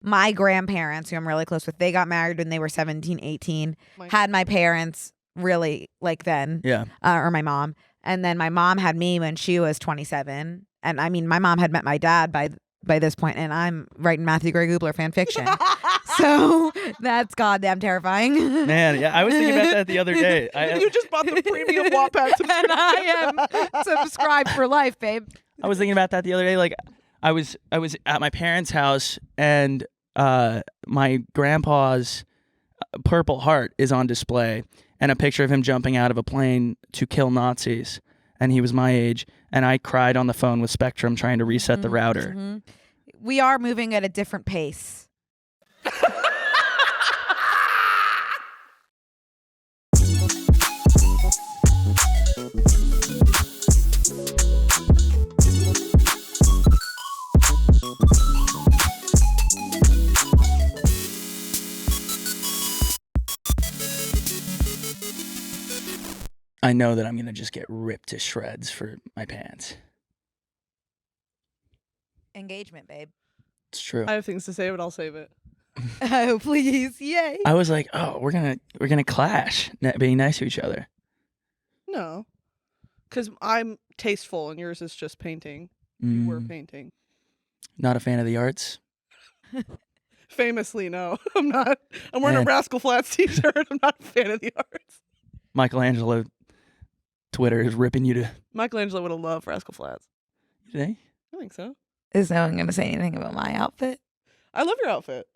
my grandparents, who I'm really close with, they got married when they were 17, 18. Had my parents really like then. Yeah. Or my mom. And then my mom had me when she was 27. And I mean, my mom had met my dad by this point, and I'm writing Matthew Gray Gubler fan fiction. So that's goddamn terrifying. Man, yeah, I was thinking about that the other day. You just bought the premium Wattpad subscription. And I am subscribed for life, babe. I was thinking about that the other day. Like, I was at my parents' house, and my grandpa's Purple Heart is on display, and a picture of him jumping out of a plane to kill Nazis. And he was my age, and I cried on the phone with Spectrum trying to reset the router. Mm-hmm. We are moving at a different pace. I know that I'm going to just get ripped to shreds for my pants. Engagement, babe. It's true. I have things to say, but I'll save it. Oh, please. Yay. I was like, oh, we're gonna clash, being nice to each other. No. Because I'm tasteful and yours is just painting. You were painting. Not a fan of the arts? Famously, no. I'm not. I'm wearing a Rascal Flatts t-shirt. I'm not a fan of the arts. Michelangelo Twitter is ripping you to... Michelangelo would have loved Rascal Flatts. You think? I think so. Is no one going to say anything about my outfit? I love your outfit.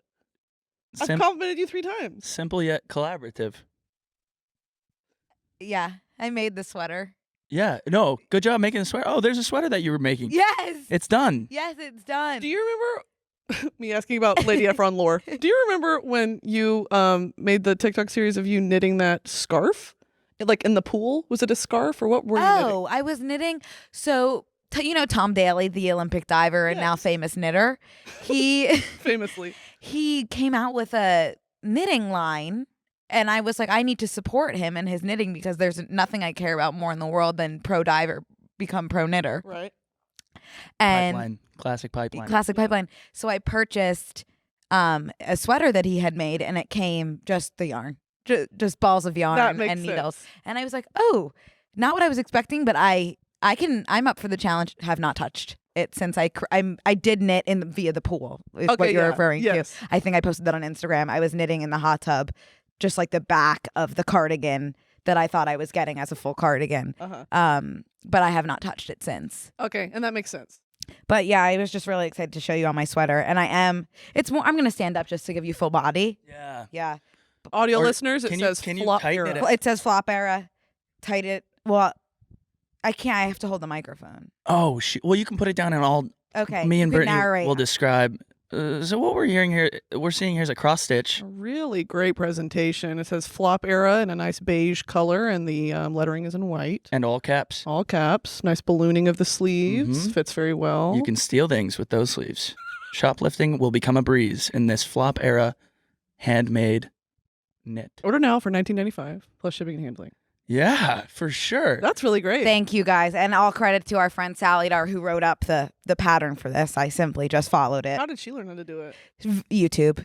I've complimented you 3 times. Simple yet collaborative. Yeah, I made the sweater. Yeah, no, good job making the sweater. Oh, there's a sweater that you were making. Yes. It's done. Yes, it's done. Do you remember me asking about Lady Efron lore? Do you remember when you made the TikTok series of you knitting that scarf? Like in the pool? Was it a scarf or what were you knitting? Oh, I was knitting. So, you know Tom Daley, the Olympic diver and now famous knitter? He famously. He came out with a knitting line, and I was like, I need to support him and his knitting because there's nothing I care about more in the world than pro diver become pro knitter. Right. And pipeline. Classic pipeline. So I purchased a sweater that he had made, and it came just the yarn. Just balls of yarn and needles. Sense. And I was like, oh, not what I was expecting, but I'm up for the challenge. Have not touched it since I did knit via the pool. Is what you're referring to. I think I posted that on Instagram. I was knitting in the hot tub, just like the back of the cardigan that I thought I was getting as a full cardigan. But I have not touched it since. Okay, and that makes sense. But yeah, I was just really excited to show you on my sweater, and I'm going to stand up just to give you full body. Yeah. Audio listeners, it says flop era. It says flop era. Tight it. Well, I can't. I have to hold the microphone. Oh, well, you can put it down and I'll. Okay. Me and Brittany narrate. will describe. So what we're seeing here is a cross stitch. A really great presentation. It says flop era in a nice beige color, and the lettering is in white. And all caps. All caps. Nice ballooning of the sleeves. Fits very well. You can steal things with those sleeves. Shoplifting will become a breeze in this flop era handmade knit. Order now for $19.95 plus shipping and handling. Yeah, for sure. That's really great. Thank you, guys. And all credit to our friend Sally Dar, who wrote up the pattern for this. I simply just followed it. How did she learn how to do it? YouTube.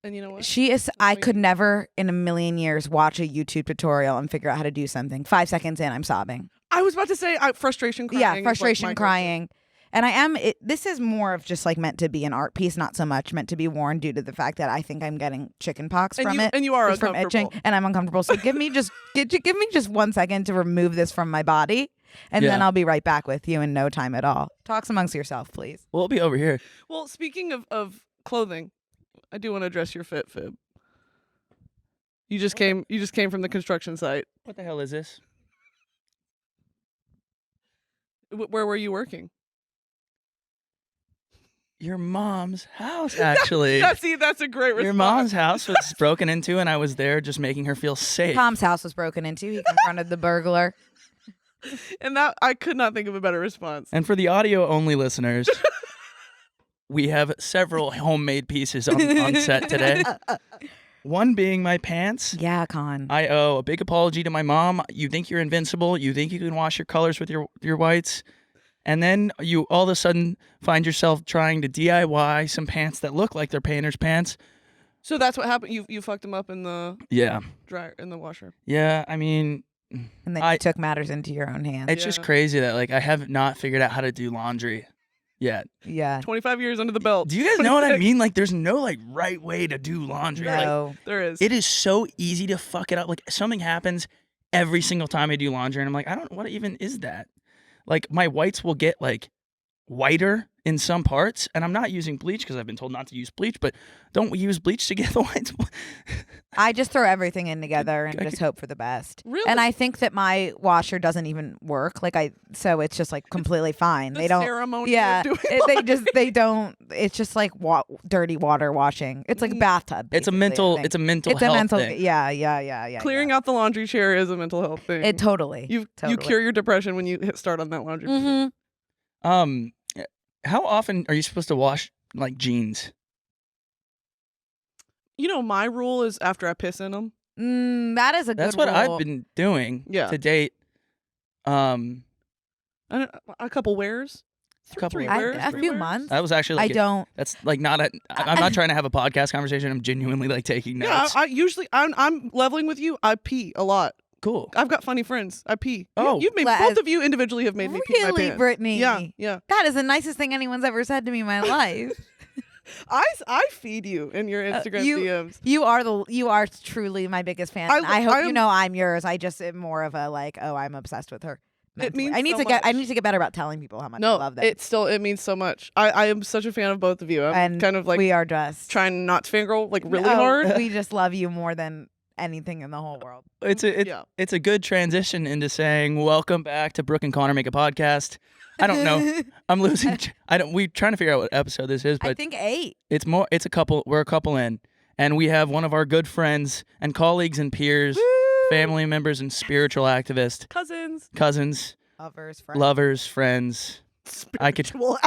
And you know what? She is. I could never in a million years watch a YouTube tutorial and figure out how to do something. 5 seconds in, I'm sobbing. I was about to say frustration crying. Yeah, frustration crying. And I am. This is more of just like meant to be an art piece, not so much meant to be worn due to the fact that I think I'm getting chicken pox from it. And you are from uncomfortable. itching, and I'm uncomfortable. So give me just 1 second to remove this from my body, and then I'll be right back with you in no time at all. Talks amongst yourself, please. We'll be over here. Well, speaking of clothing, I do want to address your fit fib. You just came from the construction site. What the hell is this? Where were you working? Your mom's house, actually. That's a great response. Your mom's house was broken into, and I was there just making her feel safe. Tom's house was broken into. He confronted the burglar. And that I could not think of a better response. And for the audio-only listeners, we have several homemade pieces on set today. One being my pants. Yeah, Con. I owe a big apology to my mom. You think you're invincible. You think you can wash your colors with your whites. And then you all of a sudden find yourself trying to DIY some pants that look like they're painter's pants. So that's what happened. You fucked them up in the dryer, in the washer. Yeah, I mean, and then you took matters into your own hands. It's just crazy that like I have not figured out how to do laundry yet. Yeah. 25 years under the belt. Do you guys know what I mean? Like, there's no like right way to do laundry. No, like, there is. It is so easy to fuck it up. Like something happens every single time I do laundry, and I'm like, I don't. What even is that? Like my whites will get like whiter in some parts, and I'm not using bleach because I've been told not to use bleach, but don't use bleach to get the whites. I just throw everything in together and just hope for the best. Really? And I think that my washer doesn't even work. So it's just like completely fine. They don't. Ceremony. Yeah. They don't. It's just like dirty water washing. It's like a bathtub. It's a mental. It's a mental health thing. Yeah. Clearing out the laundry chair is a mental health thing. It totally. You cure your depression when you start on that laundry. Mm-hmm. How often are you supposed to wash like jeans? You know, my rule is after I piss in them. That is a good That's what rule. I've been doing to date. A couple wears. A few months. That was actually. Like That's like not a. I'm not trying to have a podcast conversation. I'm genuinely like taking notes. Yeah, I'm leveling with you. I pee a lot. Cool. I've got funny friends. I pee. Oh, you've made both of you individually have made me pee my pants. Really, Brittany? Yeah. That is the nicest thing anyone's ever said to me in my life. I feed you in your Instagram DMs. You are truly my biggest fan. I hope you know I'm yours. I just am more of a like, I'm obsessed with her. Mentally. It means I need so to get. much. I need to get better about telling people how much I love them. It means so much. I am such a fan of both of you. I'm kind of like we are just trying not to fangirl like really hard. We just love you more than anything in the whole world. It's a good transition into saying welcome back to Brooke and Connor Make a Podcast. I don't know. I'm losing. We're trying to figure out what episode this is, but I think 8. It's more. It's a couple. We're a couple in, and we have one of our good friends and colleagues and peers, family members and spiritual activists, cousins, lovers, friends. Spiritual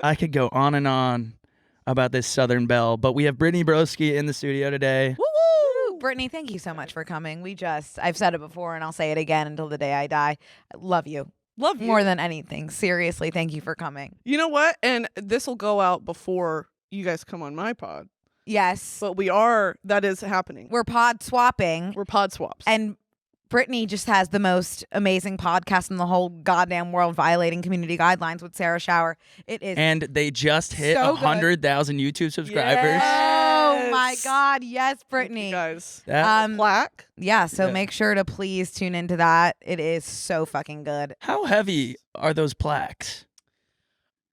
I could go on and on about this Southern Belle, but we have Brittany Broski in the studio today. Woo! Brittany, thank you so much for coming. I've said it before and I'll say it again until the day I die. I love you. Love you. More than anything. Seriously, thank you for coming. You know what? And this will go out before you guys come on my pod. Yes. But that is happening. We're pod swapping. We're pod swaps. And Brittany just has the most amazing podcast in the whole goddamn world, violating community guidelines with Sarah Shower. It is. And they just hit 100,000 YouTube subscribers. Yes. Oh my God. Yes, Brittany. Guys. Plaque. Yeah. So make sure to please tune into that. It is so fucking good. How heavy are those plaques?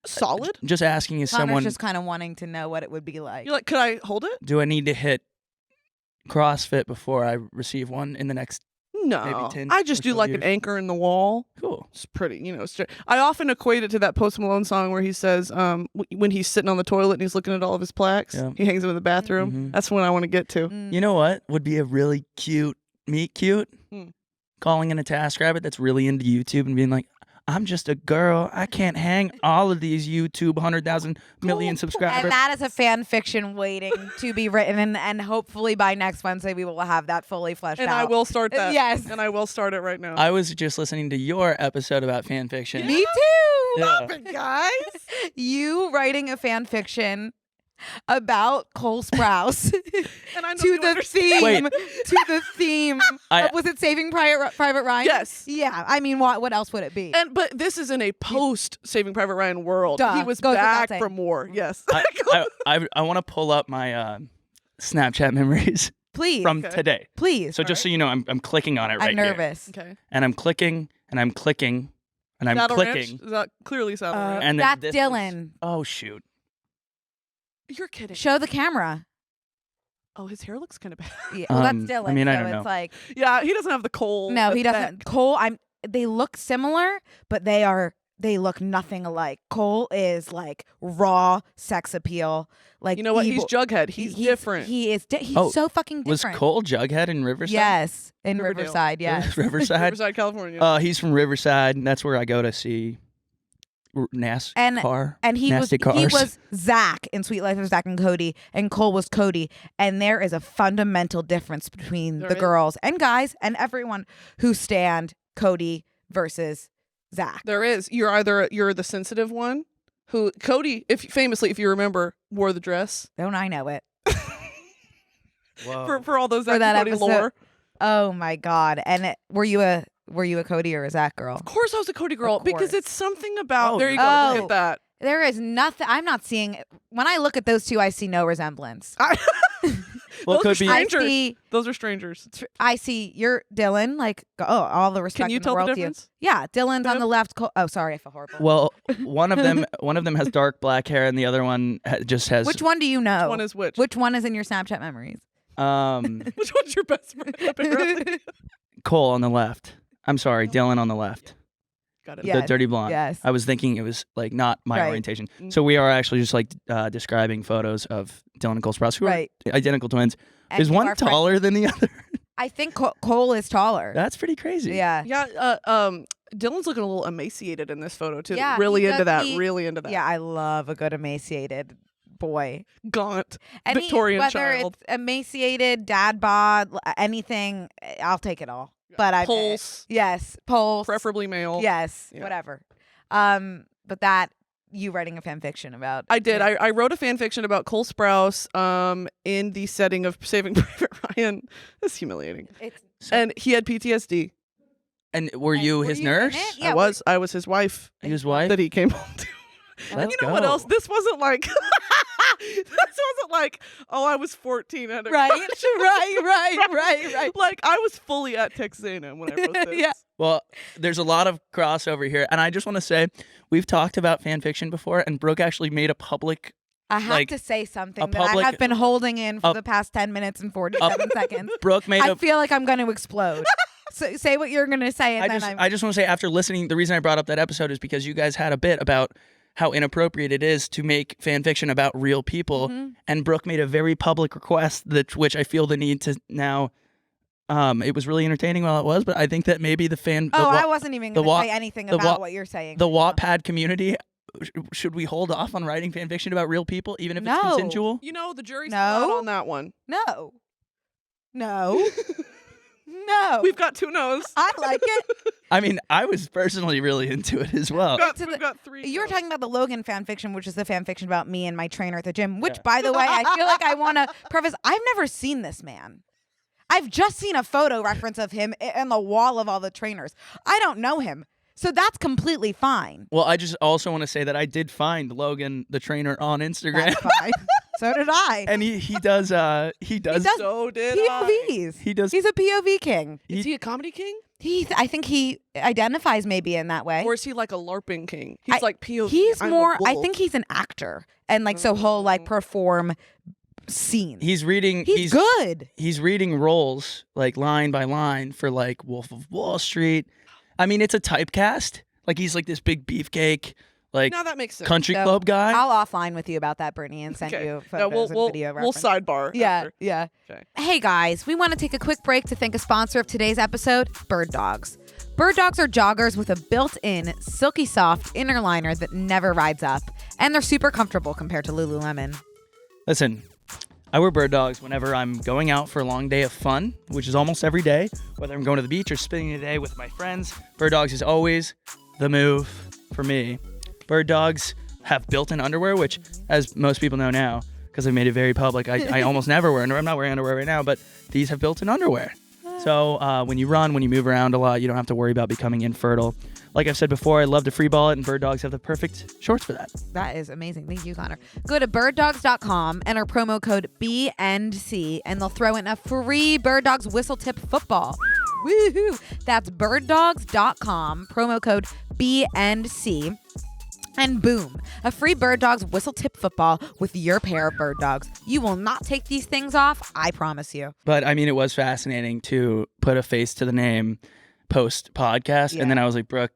Solid. Just asking as someone. Just kind of wanting to know what it would be like. You're like, could I hold it? Do I need to hit CrossFit before I receive one in the next? No, maybe 10 I just do like an anchor in the wall. Cool. It's pretty, I often equate it to that Post Malone song where he says, when he's sitting on the toilet and he's looking at all of his plaques, he hangs them in the bathroom. Mm-hmm. That's when I want to get to. You know what would be a really cute meet cute? Calling in a TaskRabbit that's really into YouTube and being like, I'm just a girl. I can't hang all of these YouTube 100,000 million subscribers. And that is a fan fiction waiting to be written. And hopefully by next Wednesday, we will have that fully fleshed out. And I will start that. Yes. And I will start it right now. I was just listening to your episode about fan fiction. Me too. Yeah. Stop it, guys. You writing a fan fiction about Cole Sprouse and I know to the theme. Wait. To the theme. Was it Saving Private Ryan? Yes. Yeah. I mean, what else would it be? But this is in a post Saving Private Ryan world. Duh. He was Goes back without from war. Yes. I want to pull up my Snapchat memories. Please. From today. Please. So just so you know, I'm clicking on it right now. I'm nervous. Okay. And I'm clicking and I'm clicking and I'm Saddle clicking. Ranch? Is that clearly Saddle Ranch? And that's Dylan. Oh shoot. You're kidding. Show the camera. Oh, his hair looks kind of bad. Yeah, well, that's Dylan. I mean, I so don't know. It's like, yeah, he doesn't have the Cole. No, he doesn't. effect. Cole, they look similar, but they look nothing alike. Cole is like raw sex appeal. Like, you know what? evil. He's Jughead. He's different. He is. He's so fucking different. Was Cole Jughead in Riverside? Yes, in Riverdale. Riverside. Yes, Riverside. Riverside, California. He's from Riverside. And that's where I go to see NASCAR. And he was Zach in Sweet Life of Zach and Cody, and Cole was Cody. And there is a fundamental difference between the girls and guys and everyone who stand Cody versus Zach. There is. You're the sensitive one who Cody, if you remember, wore the dress. Don't I know it? for all those Zach and Cody lore. Oh my God. And were you a Cody or a Zach girl? Of course I was a Cody girl because it's something about there you go. Look at that. There is nothing. I'm not seeing. When I look at those two, I see no resemblance. Those are strangers. Those are strangers. I see you're Dylan. Like, all the respect. Can you in the tell world the to you. difference? Yeah, Dylan's on the left. Oh, sorry, I feel horrible. Well, one of them has dark black hair, and the other one just has. Which one do you know? Which one is which? Which one is in your Snapchat memories? Which one's your best friend? Cole on the left. I'm sorry, Dylan on the left. Got it. Yes. The dirty blonde. Yes. I was thinking it was like not my orientation. So we are actually just like describing photos of Dylan and Cole Sprouse, who are identical twins. And is one taller than the other? I think Cole is taller. That's pretty crazy. Yeah. Yeah. Dylan's looking a little emaciated in this photo too. Yeah, really into that. Really into that. Yeah, I love a good emaciated boy. Gaunt. Victorian whether child. It's emaciated, dad bod, anything, I'll take it all. But Pulse. Yes, pulse. Preferably male. Yes, whatever. But that you writing a fan fiction about? I did. I wrote a fan fiction about Cole Sprouse in the setting of Saving Private Ryan. That's humiliating. And he had PTSD. And were you his nurse? Yeah, I was his wife. His wife? That he came home to. Let's you know what else? This wasn't like I was 14 at a right. Like I was fully at Texana when I wrote this. Yeah. Well, there's a lot of crossover here, and I just want to say we've talked about fan fiction before, and Brooke actually made a public. I have to say something that I have been holding in for the past 10 minutes and 47 seconds. Brooke made. I feel like I'm going to explode. So say what you're going to say, and I just want to say after listening, the reason I brought up that episode is because you guys had a bit about how inappropriate it is to make fan fiction about real people, and Brooke made a very public request which I feel the need to now. It was really entertaining while it was, but I think that maybe I wasn't even going to say anything about what you're saying. The Wattpad community, should we hold off on writing fan fiction about real people, even if it's consensual? You know, the jury's not on that one. No. We've got 2 no's. I like it. I mean, I was personally really into it as well. We've got 3. You were talking about the Logan fan fiction, which is the fan fiction about me and my trainer at the gym, which, by the way, I feel like I want to preface. I've never seen this man. I've just seen a photo reference of him on the wall of all the trainers. I don't know him. So that's completely fine. Well, I just also want to say that I did find Logan, the trainer, on Instagram. That's fine. So did I. And he does so did POVs. He does. He's a POV king. Is he a comedy king? I think he identifies maybe in that way. Or is he like a LARPing king? He's like POV. He's more, I think he's an actor. And like, so he'll like perform scenes. He's good. He's reading roles like line by line for like Wolf of Wall Street. I mean, it's a typecast. Like he's like this big beefcake, like that makes sense. country club guy. I'll offline with you about that, Brittany, and send you photos and video reference. We'll sidebar. Yeah, after. yeah. Okay. Hey guys, we want to take a quick break to thank a sponsor of today's episode, Bird Dogs. Bird Dogs are joggers with a built-in, silky soft inner liner that never rides up, and they're super comfortable compared to Lululemon. Listen, I wear Bird Dogs whenever I'm going out for a long day of fun, which is almost every day, whether I'm going to the beach or spending the day with my friends. Bird Dogs is always the move for me. Bird Dogs have built-in underwear, which, as most people know now, because I've made it very public, I almost never wear underwear. I'm not wearing underwear right now, but these have built-in underwear. So when you run, when you move around a lot, you don't have to worry about becoming infertile. Like I've said before, I love to free ball it, and Bird Dogs have the perfect shorts for that. That is amazing. Thank you, Connor. Go to birddogs.com, enter promo code BNC, and they'll throw in a free Bird Dogs whistle tip football. Woohoo! That's birddogs.com, promo code BNC. And boom, a free Bird Dogs whistle tip football with your pair of Bird Dogs. You will not take these things off, I promise you. But I mean, it was fascinating to put a face to the name post podcast, and then I was like, Brooke,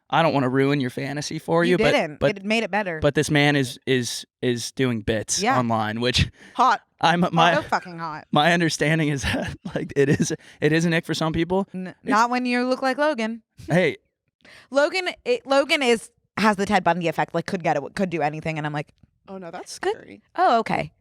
I don't want to ruin your fantasy for you. Didn't. But it made it better. But this man is doing bits online, which hot. So fucking hot. My understanding is that like it is an ick for some people. Not when you look like Logan. Hey, Logan has the Ted Bundy effect. Like could do anything, and I'm like, oh no, that's scary. Oh okay.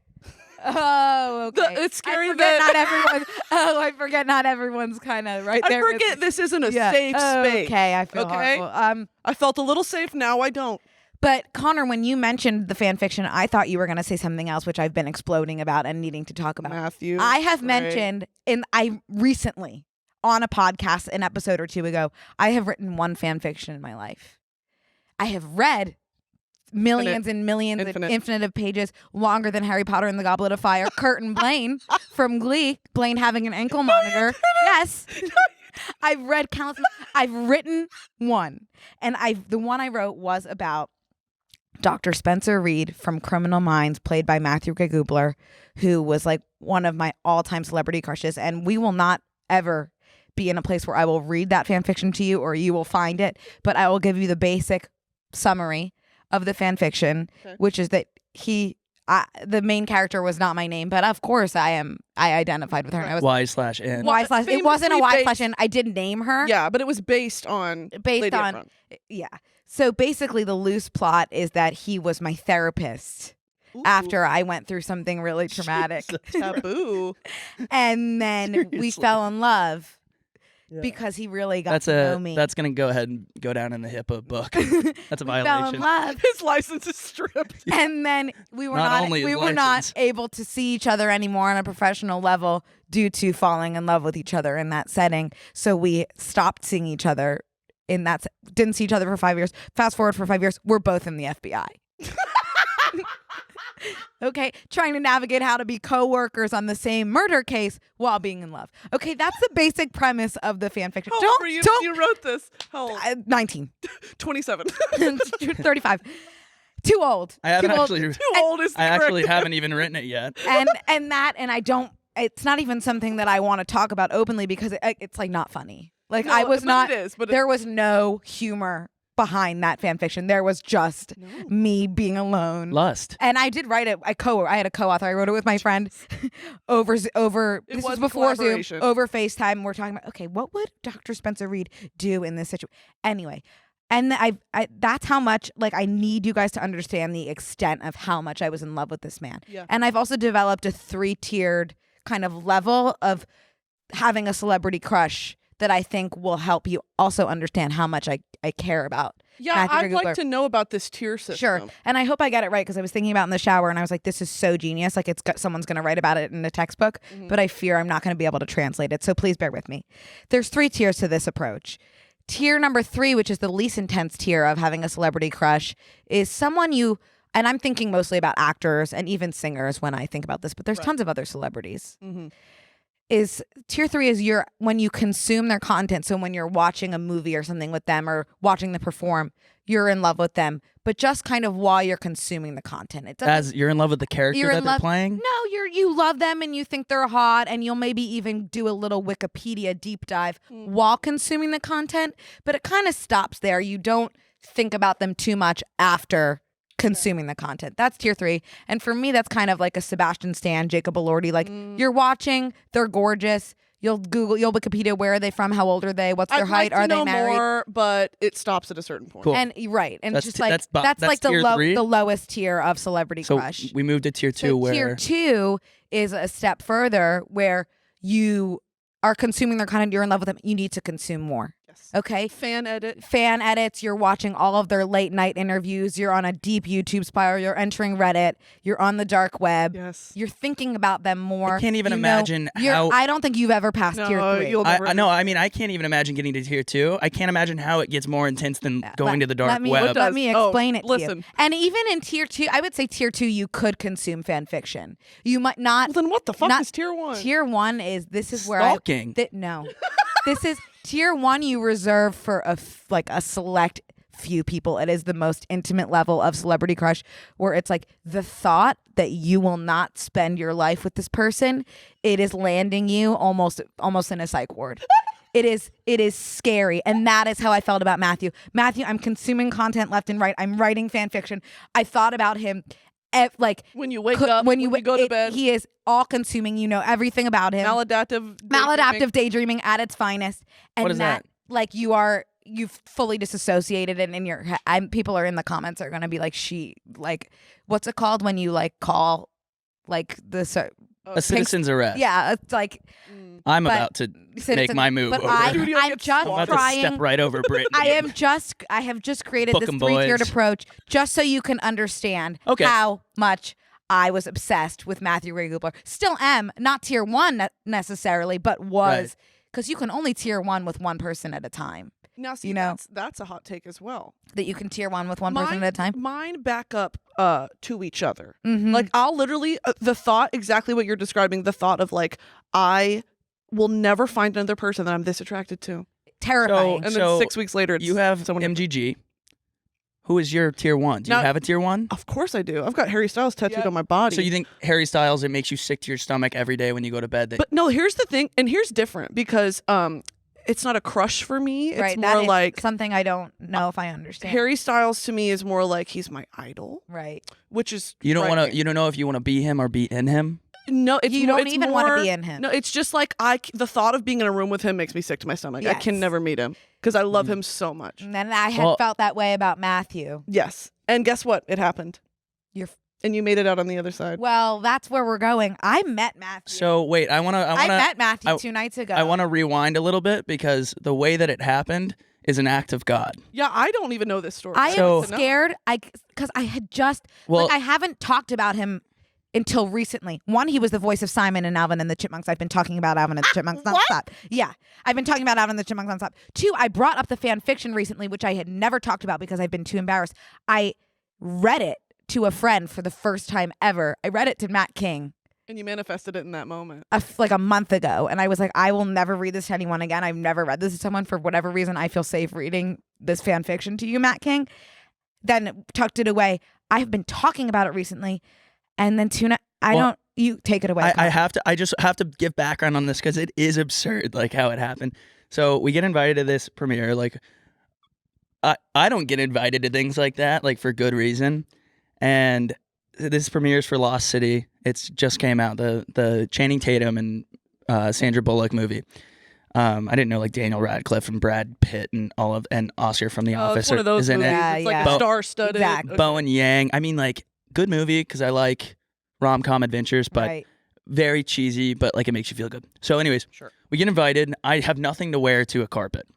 Oh, okay. It's scary I forget not everyone's kind of right there. I forget this isn't a safe space. Okay, I feel horrible. I felt a little safe. Now I don't. But Connor, when you mentioned the fan fiction, I thought you were going to say something else, which I've been exploding about and needing to talk about. Matthew. I have mentioned, I recently, on a podcast, an episode or two ago, I have written one fan fiction in my life. I have read millions and millions and infinite of pages, longer than Harry Potter and the Goblet of Fire. Kurt and Blaine from Glee. Blaine having an ankle monitor. Yes. I've read countless. I've written one. And the one I wrote was about Dr. Spencer Reed from Criminal Minds, played by Matthew Gugler, who was like one of my all-time celebrity crushes. And we will not ever be in a place where I will read that fan fiction to you or you will find it, but I will give you the basic summary of the fan fiction, which is that the main character was not my name, but of course I identified with her. And I was Y/N. It wasn't a Y/N. I did name her. Yeah, but it was based on Lady Efron. Yeah. So basically the loose plot is that he was my therapist. Ooh. After I went through something really traumatic. Taboo. And then we fell in love. Yeah. Because he really got to know me. That's going to go ahead and go down in the HIPAA book. That's a violation. Fell in love. His license is stripped. And then we were not able to see each other anymore on a professional level due to falling in love with each other in that setting. So we stopped seeing each other didn't see each other for 5 years. Fast forward for 5 years, we're both in the FBI. Okay, trying to navigate how to be co-workers on the same murder case while being in love. Okay, that's the basic premise of the fan fiction. How old were you when you wrote this? How old? 19. 27. 35. Too old. I haven't too old is I actually haven't even written it yet. And I don't. It's not even something that I want to talk about openly because it's like not funny. Like no, I was not. It is, but there was no humor behind that fan fiction. There was just me being alone. Lust. And I did write it. I had a co-author. I wrote it with my friend over this was before Zoom, over FaceTime. We're talking about, okay, what would Dr. Spencer Reed do in this situation? Anyway, and I that's how much, like, I need you guys to understand the extent of how much I was in love with this man. Yeah. And I've also developed a 3-tiered kind of level of having a celebrity crush that I think will help you also understand how much I care about. Yeah, Matthew I'd Gugler. like to know about this tier system. Sure. And I hope I get it right because I was thinking about it in the shower and I was like, this is so genius. Like someone's going to write about it in a textbook, but I fear I'm not going to be able to translate it. So please bear with me. There's 3 tiers to this approach. Tier number 3, which is the least intense tier of having a celebrity crush, is someone and I'm thinking mostly about actors and even singers when I think about this, but there's tons of other celebrities. Mm-hmm. Is tier 3 is when you consume their content. So when you're watching a movie or something with them or watching them perform, you're in love with them, but just kind of while you're consuming the content. As you're in love with the character that they're playing? No, you love them and you think they're hot and you'll maybe even do a little Wikipedia deep dive while consuming the content, but it kind of stops there. You don't think about them too much after consuming the content. That's tier 3. And for me, that's kind of like a Sebastian Stan, Jacob Elordi. Like you're watching, they're gorgeous. You'll Wikipedia, where are they from? How old are they? What's their height? Are they married? More, but it stops at a certain point. Cool. And right. And that's just like that's like the lowest tier of celebrity crush. So we moved to tier 2 so where tier 2 is a step further where you are consuming their content, you're in love with them, you need to consume more. Yes. Okay? Fan edits, you're watching all of their late night interviews, you're on a deep YouTube spiral, you're entering Reddit, you're on the dark web. Yes. You're thinking about them more. I can't even imagine how I don't think you've ever passed tier 3. I can't even imagine getting to tier 2. I can't imagine how it gets more intense than going to the dark web. Let me explain it to listen. you. And even in tier 2, I would say tier 2 you could consume fan fiction. You might not. Well, then what the fuck is tier 1? Tier 1 is where stalking. No. This is tier 1 you reserve for a select few people. It is the most intimate level of celebrity crush where it's like the thought that you will not spend your life with this person, it is landing you almost in a psych ward. It is scary. And that is how I felt about Matthew. I'm consuming content left and right. I'm writing fan fiction. I thought about him when you wake up, when you go to bed. He is all consuming. You know everything about him. Maladaptive daydreaming at its finest. And what is that? Like you've fully disassociated, and in your people are in the comments are going to be like, what's it called when you like call like the a citizen's arrest. Yeah, it's like I'm about to make my move. But over. I'm just I'm about trying. to step right over Brittany. I have just created Book this 'em, 3-tiered boys. approach just so you can understand how much I was obsessed with Matthew Gray Gubler. Still am, not tier 1 necessarily, but was, because you can only tier 1 with one person at a time. Now, see, that's a hot take as well. That you can tier 1 with one person at a time? Mine back up to each other. Like, I'll literally, the thought, exactly what you're describing, the thought of like, I will never find another person that I'm this attracted to. Terrifying. And then 6 weeks later, it's you have someone MGG. Who is your tier 1? Do you have a tier 1? Of course I do. I've got Harry Styles tattooed on my body. So you think Harry Styles, it makes you sick to your stomach every day when you go to bed? But no, here's the thing, and here's different, because it's not a crush for me. It's more like something I don't know if I understand. Harry Styles to me is more like he's my idol. Right. Which is you don't know if you want to be him or be in him? No, you don't even want to be in him. No, it's just like the thought of being in a room with him makes me sick to my stomach. Yes. I can never meet him because I love him so much. And I had felt that way about Matthew. Yes. And guess what? It happened. And you made it out on the other side. Well, that's where we're going. I met Matthew. So wait, I met Matthew 2 nights ago. I want to rewind a little bit because the way that it happened is an act of God. Yeah, I don't even know this story. I am scared because I had just I haven't talked about him until recently. 1, he was the voice of Simon and Alvin and the Chipmunks. I've been talking about Alvin and the Chipmunks nonstop. Yeah, I've been talking about Alvin and the Chipmunks nonstop. 2, I brought up the fan fiction recently, which I had never talked about because I've been too embarrassed. I read it to a friend for the first time ever. I read it to Matt King. And you manifested it in that moment. Like a month ago. And I was like, I will never read this to anyone again. I've never read this to someone. For whatever reason, I feel safe reading this fan fiction to you, Matt King. Then tucked it away. I've been talking about it recently. And then you take it away. I just have to give background on this because it is absurd, like how it happened. So we get invited to this premiere. Like, I don't get invited to things like that, like for good reason. And this premieres for Lost City. It's just came out, the Channing Tatum and Sandra Bullock movie. I didn't know like Daniel Radcliffe and Brad Pitt and Oscar from The Office. It's one of those in movies. it. It's like star-studded. Exactly. Bowen Yang. I mean, like, good movie because I like rom-com adventures, but very cheesy, but like it makes you feel good. So anyways, we get invited. I have nothing to wear to a carpet.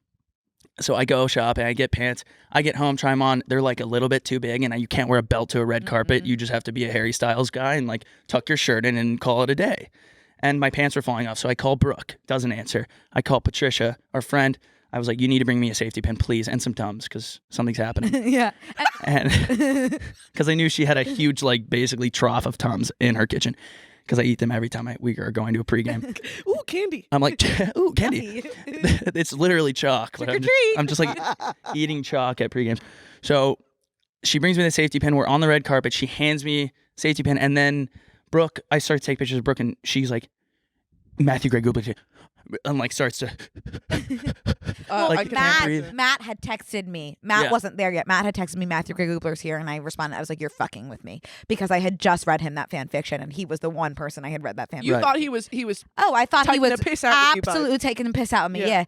So I go shopping, I get pants, I get home, try them on. They're like a little bit too big, and you can't wear a belt to a red carpet. You just have to be a Harry Styles guy and like tuck your shirt in and call it a day. And my pants were falling off, so I call Brooke, doesn't answer. I call Patricia, our friend. I was like, you need to bring me a safety pin, please, and some Tums, because something's happening. Yeah. And because I knew she had a huge, like, basically trough of Tums in her kitchen. Because I eat them every time we are going to a pregame. Ooh, candy. I'm like, ooh, candy. It's literally chalk. But I'm just like eating chalk at pregames. So she brings me the safety pin. We're on the red carpet. She hands me safety pin. And then Brooke, I start to take pictures of Brooke, and she's like, Matthew Gray Gubler. And like starts to like Matt had texted me. Matt wasn't there yet. Matt had texted me, Matthew Gray Gubler's here, and I responded. I was like, you're fucking with me, because I had just read him that fan fiction, and he was the one person I had read that fan fiction. You thought he was I thought he was absolutely taking the piss out of me. Yeah.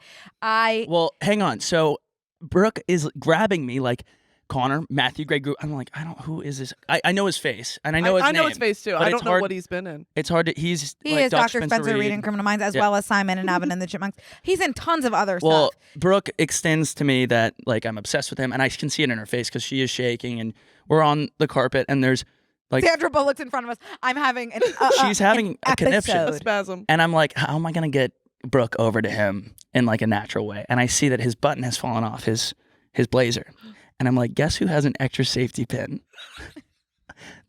Well, hang on. So Brooke is grabbing me like, Connor, Matthew Gray Gubler. I'm like, who is this? I know his face, and I know his name. I know his face too. I don't know what he's been in. It's hard to. He is Dr. Spencer Reed in Criminal Minds, as well as Simon and Alvin and the Chipmunks. He's in tons of other stuff. Well, Brooke extends to me that like I'm obsessed with him, and I can see it in her face because she is shaking, and we're on the carpet, and there's like Sandra Bullock's in front of us. I'm having she's having a conniption, a spasm, and I'm like, how am I gonna get Brooke over to him in like a natural way? And I see that his button has fallen off his blazer. And I'm like, guess who has an extra safety pin?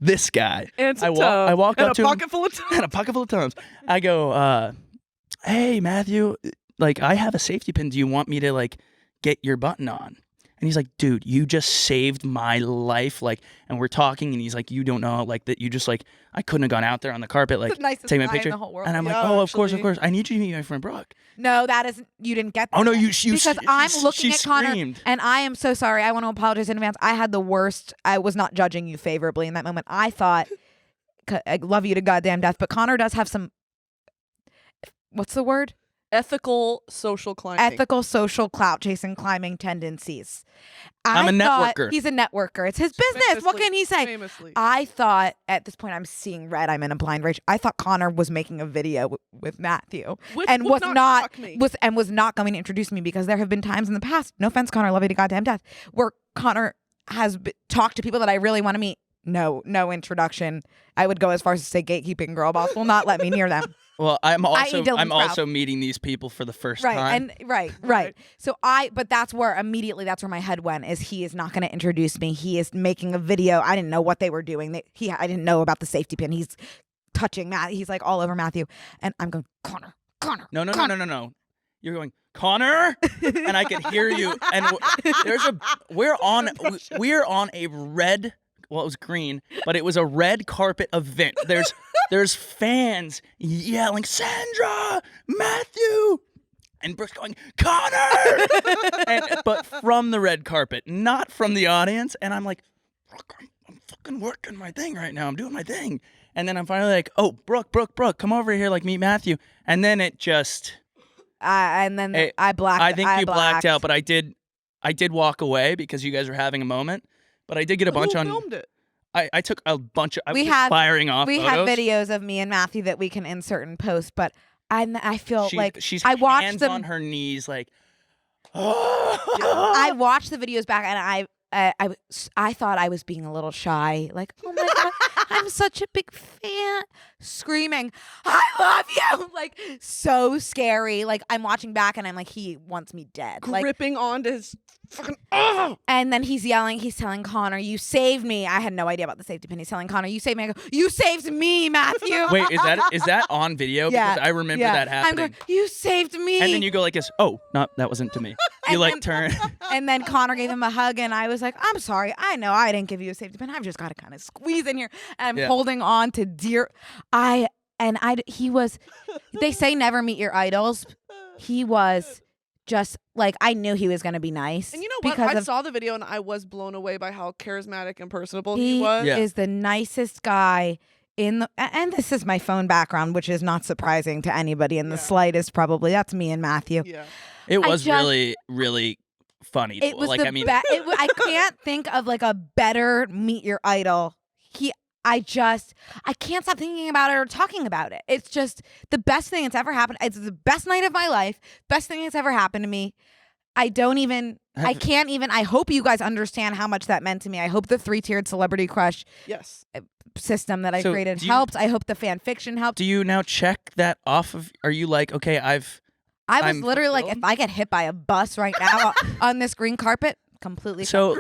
This guy. And I walk up to him. And a pocket full of Tums. I go, hey, Matthew, like, I have a safety pin. Do you want me to, like, get your button on? And he's like, dude, you just saved my life. Like, and we're talking, and he's like, you don't know, like, that you just, like, I couldn't have gone out there on the carpet, like, take my picture. In the whole world. And I'm like, of course. I need you to meet my friend Brooke. No, that isn't, you didn't get that. Oh, no, because I'm looking at Connor, screamed. and I am so sorry. I want to apologize in advance. I had the worst. I was not judging you favorably in that moment. I thought, I love you to goddamn death, but Connor does have some, what's the word? ethical social climbing. Ethical social clout chasing climbing tendencies. I'm a networker. He's a networker. It's his business. What can he say? Famously. I thought at this point I'm seeing red. I'm in a blind rage. I thought Connor was making a video with Matthew and was not going to introduce me, because there have been times in the past, no offense, Connor, love you to goddamn death, where Connor has talked to people that I really want to meet. No introduction. I would go as far as to say gatekeeping. Girl boss will not let me near them. Well, I'm also meeting these people for the first time. Right. So but that's where my head went, is he is not going to introduce me. He is making a video. I didn't know what they were doing. I didn't know about the safety pin. He's touching Matt. He's like all over Matthew, and I'm going, Connor. No. You're going, Connor, and I can hear you. And we're on a red. Well, it was green, but it was a red carpet event. There's fans yelling, Sandra, Matthew, and Brooke's going, Connor, but from the red carpet, not from the audience. And I'm like, Brooke, I'm fucking working my thing right now. I'm doing my thing. And then I'm finally like, oh, Brooke, come over here, like meet Matthew. And then it just, I blacked. I think you blacked out, but I did walk away because you guys were having a moment. But I did get a bunch on. Who filmed it? I took a bunch of. I was just firing off. We photos. have videos of me and Matthew that we can insert and post, but I feel like she's I watched hands them on her knees, like. I watched the videos back, and I thought I was being a little shy, like, oh my god, I'm such a big fan, screaming, I love you, like so scary. Like I'm watching back, and I'm like, he wants me dead, gripping onto his fucking. And then he's yelling. He's telling Connor, "You saved me." I had no idea about the safety pin. He's telling Connor, "You saved me." I go, "You saved me, Matthew." Wait, is that on video? Yeah, because I remember that happening. I'm going, "You saved me." And then you go like this. Oh, no, that wasn't to me. You like turn. And then Connor gave him a hug, and I was like, "I'm sorry. I know I didn't give you a safety pin. I've just got to kind of squeeze in here." And I'm holding on to dear. He was. They say never meet your idols. He was. Just like I knew he was going to be nice. And you know what? I saw the video and I was blown away by how charismatic and personable he was. He is the nicest guy and this is my phone background, which is not surprising to anybody in the slightest. Probably that's me and Matthew. Yeah, it was really, really funny. It was I can't think of like a better meet your idol. I can't stop thinking about it or talking about it. It's just the best thing that's ever happened. It's the best night of my life. Best thing that's ever happened to me. I can't even. I hope you guys understand how much that meant to me. I hope the 3-tiered celebrity crush system that I created helped. I hope the fan fiction helped. Do you now check that off of? Are you like, okay, I was literally like, if I get hit by a bus right now on this green carpet, completely. So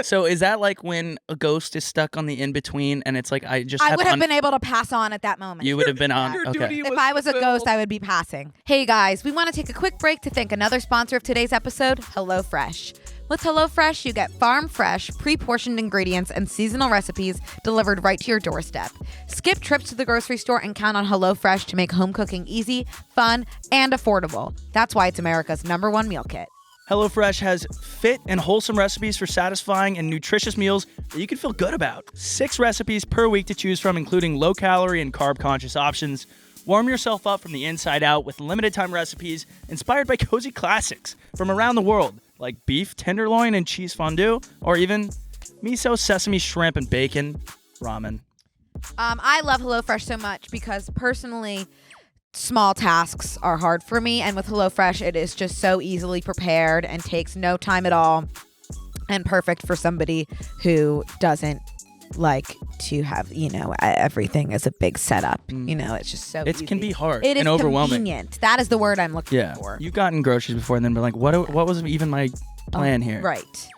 so is that like when a ghost is stuck on the in between and it's like I would have been able to pass on at that moment. You would have been on. Okay. If I was a ghost, I would be passing. Hey guys, we want to take a quick break to thank another sponsor of today's episode, HelloFresh. With HelloFresh, you get farm fresh, pre-portioned ingredients and seasonal recipes delivered right to your doorstep. Skip trips to the grocery store and count on HelloFresh to make home cooking easy, fun, and affordable. That's why it's America's #1 meal kit. HelloFresh has fit and wholesome recipes for satisfying and nutritious meals that you can feel good about. 6 recipes per week to choose from, including low-calorie and carb-conscious options. Warm yourself up from the inside out with limited-time recipes inspired by cozy classics from around the world, like beef tenderloin and cheese fondue, or even miso, sesame, shrimp, and bacon ramen. I love HelloFresh so much because personally, small tasks are hard for me, and with HelloFresh it is just so easily prepared and takes no time at all, and perfect for somebody who doesn't like to have, everything as a big setup. It's just so easy. Can be hard and overwhelming. Convenient. That is the word I'm looking for. You've gotten groceries before and then been like, what was even my plan here? Right.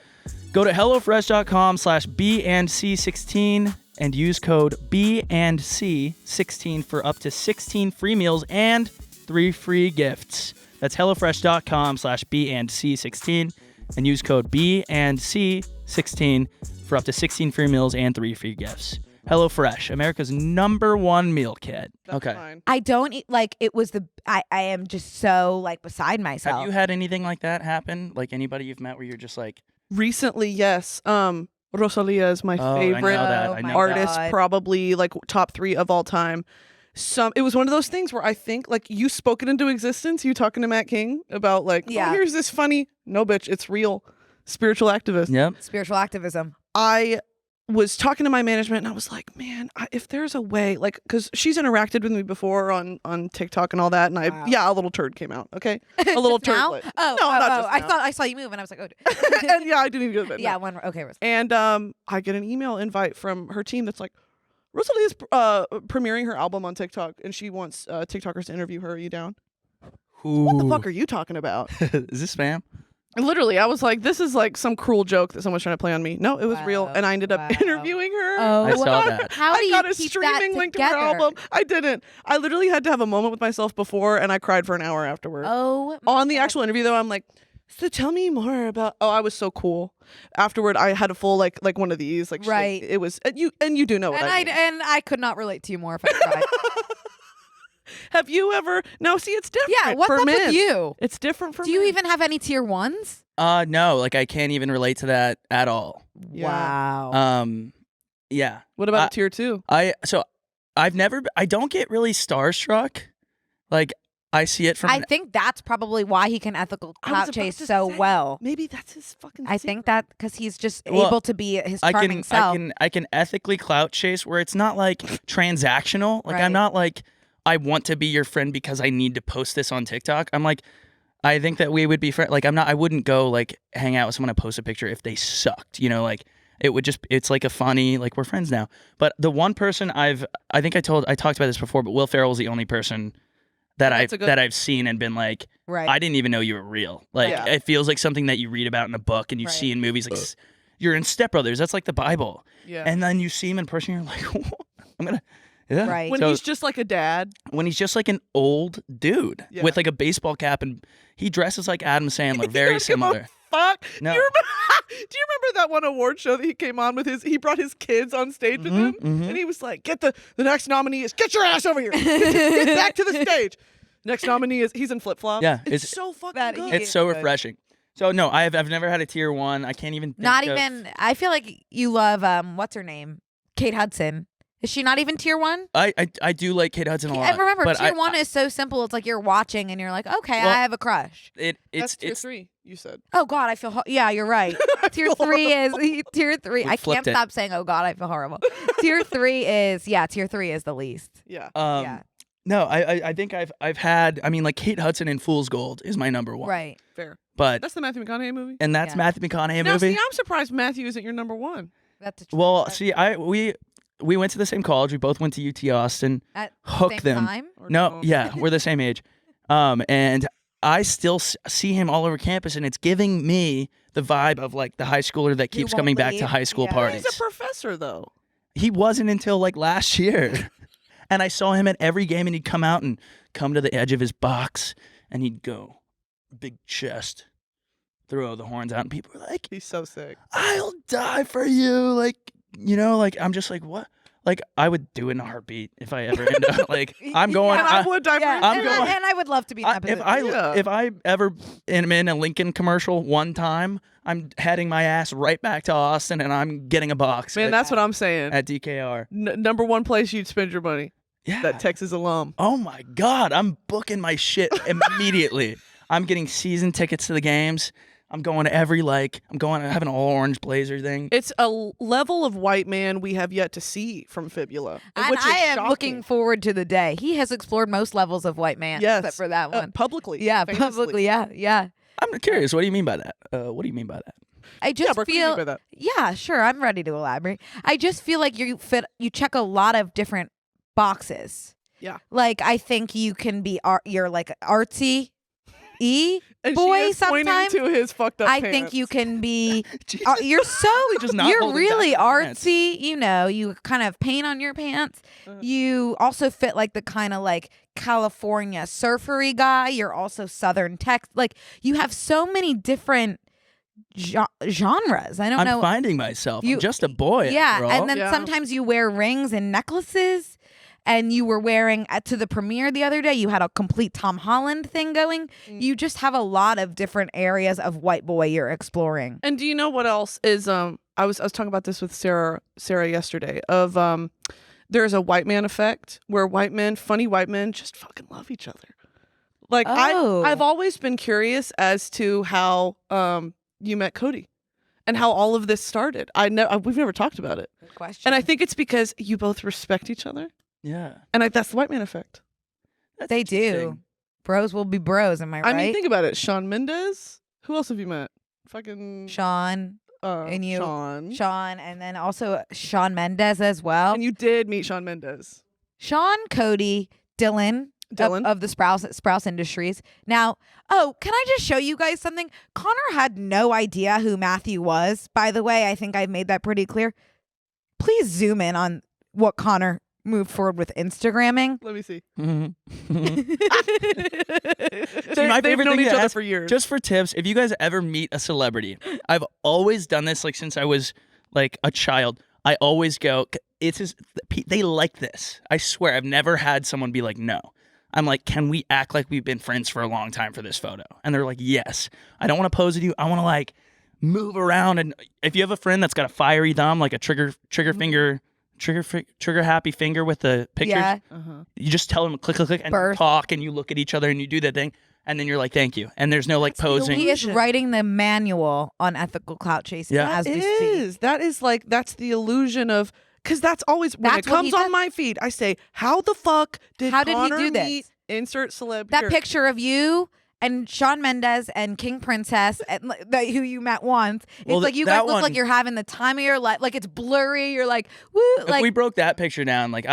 Go to hellofresh.com/B&C16 and use code B&C16 for up to 16 free meals and 3 free gifts. That's hellofresh.com/B&C16 and use code B&C16 for up to 16 free meals and 3 free gifts. HelloFresh, America's #1 meal kit. That's okay. Fine. I don't eat, it was I am just so beside myself. Have you had anything like that happen? Like anybody you've met where you're just like... Recently, yes. Rosalia is my favorite I know artist, God. probably like top 3 of all time. it was one of those things where I think like you spoke it into existence. You talking to Matt King about like, oh, here's this funny, no bitch, it's real spiritual activist. Yep. Spiritual activism. I was talking to my management and I was like, man, if there's a way, like, because she's interacted with me before on TikTok and all that, and a little turd came out. Okay, a little turd. Now? Not just I now. thought I saw you move and I was like, oh. And yeah, I didn't even do that. Yeah, no. one. Okay. And I get an email invite from her team that's like, Rosalie is premiering her album on TikTok, and she wants TikTokers to interview her. Are you down? Ooh. What the fuck are you talking about? Is this spam? Literally, I was like, this is like some cruel joke that someone's trying to play on me. No, it was real, and I ended up interviewing her. Oh, I saw that. How do you got a keep streaming that link to her together? album. I didn't. I literally had to have a moment with myself before, and I cried for an hour afterward. Oh, on the actual interview, though, I'm like, so tell me more about. Oh, I was so cool. Afterward, I had a full like one of these, like right. It was you do know what I mean. And I could not relate to you more if I tried. Have you ever? No, see, it's different. Yeah, what's for up men. with you? It's different for Do men. you even have any tier ones? No, like I can't even relate to that at all. Yeah. Wow. Yeah. What about tier 2? I don't get really starstruck. Like I see it from. I think that's probably why he can ethical clout chase so well. Maybe that's his fucking. I think that because he's just Well, able to be his charming self. I can ethically clout chase where it's not like transactional. Like Right. I'm not like I want to be your friend because I need to post this on TikTok. I'm like I think that we would be friends. Like I wouldn't go like hang out with someone and post a picture if they sucked. You know, like it's like a funny like we're friends now. But the one person I talked about this before, but Will Ferrell's the only person that I've seen and been like, Right. I didn't even know you were real. Like it feels like something that you read about in a book and you see in movies. Like you're in Step Brothers. That's like the Bible. Yeah. And then you see him in person, you're like, I'm gonna. Yeah. Right. When he's just like a dad. When he's just like an old dude with like a baseball cap and he dresses like Adam Sandler, very similar. Fuck. No. Do you remember that one award show that he came on with he brought his kids on stage with him? Mm-hmm. And he was like, the next nominee is, get your ass over here. Get back to the stage. Next nominee is, he's in flip-flops. Yeah. It's so fucking good. It's so refreshing. So no, I've never had a tier 1. I can't even think Not of- even. I feel like you love what's her name? Kate Hudson. Is she not even tier 1? I do like Kate Hudson a lot. And remember, but tier 1 is so simple. It's like you're watching and you're like, okay, I have a crush. That's tier 3, you said. Oh God, I feel yeah, you're right. Tier 3 is tier 3. I can't flipped it. stop saying, oh God, I feel horrible. Tier 3 is tier 3 is the least. Yeah. Yeah. No, I think I've had. I mean, like Kate Hudson in Fool's Gold is my number 1. Right. Fair. But That's the Matthew McConaughey movie? and that's Matthew McConaughey Now, movie. see, I'm surprised Matthew isn't your number 1. That's a Well, see, we went to the same college. We both went to UT Austin. at Hook same them. time. Or No, yeah, we're the same age. And I still see him all over campus, and it's giving me the vibe of like the high schooler that keeps won't coming back to leave. high school Yeah. parties. He's a professor, though. He wasn't until like last year. And I saw him at every game, and he'd come out and come to the edge of his box, and he'd go, big chest, throw the horns out, and people were like, He's so sick. I'll die for you. Like, you know, like, I'm just like, what? Like, I would do it in a heartbeat if I ever end up, like, I'm going. And I would die for Yeah, you. I'm and, going- and I would love to be in that if position. I ever am in a Lincoln commercial one time, I'm heading my ass right back to Austin, and I'm getting a box. Man, at, that's what I'm saying. at DKR. Number 1 place you'd spend your money. Yeah. That Texas alum. Oh my God, I'm booking my shit immediately. I'm getting season tickets to the games. I'm going to every I have an all orange Blazer thing. It's a level of white man we have yet to see from Fibula. And which is I am shocking. looking forward to the day. He has explored most levels of white man, Yes. except for that one. Publicly. Yeah, famously. publicly. Yeah. I'm curious. What do you mean by that? What do you mean by that? I just Brooke, what do you feel. mean by that? Yeah, sure. I'm ready to elaborate. I just feel like you check a lot of different boxes. Yeah. Like I think you can be you're like artsy And boy she is pointing sometimes. to his fucked up I pants. think you can be Jesus. you're so Just not you're holding really down your pants. artsy, you know, you kind of paint on your pants. You also fit like the kind of like California surfery guy. You're also Southern Texas. Like you have so many different genres. I don't I'm know. finding myself. I'm just a boy. Yeah, after all. and then Yeah. sometimes you wear rings and necklaces. And you were wearing to the premiere the other day, you had a complete Tom Holland thing going. You just have a lot of different areas of white boy you're exploring. And do you know what else is I was talking about this with Sarah yesterday of there's a white man effect where funny white men just fucking love each other. Like I've always been curious as to how you met Cody and how all of this started. We've never talked about it. Good question. And I think it's because you both respect each other. Yeah. And that's the white man effect. They do. Bros will be bros, am I right? I mean, think about it. Shawn Mendes. Who else have you met? Fucking Sean. And you. Sean. And then also Shawn Mendes as well. And you did meet Shawn Mendes. Sean, Cody, Dylan. Of the Sprouse Industries. Now, can I just show you guys something? Connor had no idea who Matthew was. By the way, I think I've made that pretty clear. Please zoom in on what Connor moved forward with Instagramming. Let me see. They've known each other for years. Just for tips, if you guys ever meet a celebrity, I've always done this like since I was like a child. I always go, they like this. I swear, I've never had someone be like, no. I'm like, can we act like we've been friends for a long time for this photo? And they're like, yes. I don't want to pose with you. I want to like move around. And if you have a friend that's got a fiery thumb, like a trigger happy finger with the pictures, you just tell them click, click, click, and you talk, and you look at each other, and you do that thing, and then you're like, thank you. And there's no like posing. He is writing the manual on ethical clout chasing as we speak. That's the illusion of. Because that's always when it comes on my feed, I say, "How the fuck did Connor he do meet this? Insert celeb." That picture of you and Shawn Mendes and King Princess, and, who you met once. It's like you guys look like you're having the time of your life. Like it's blurry. You're like, woo. If we broke that picture down, like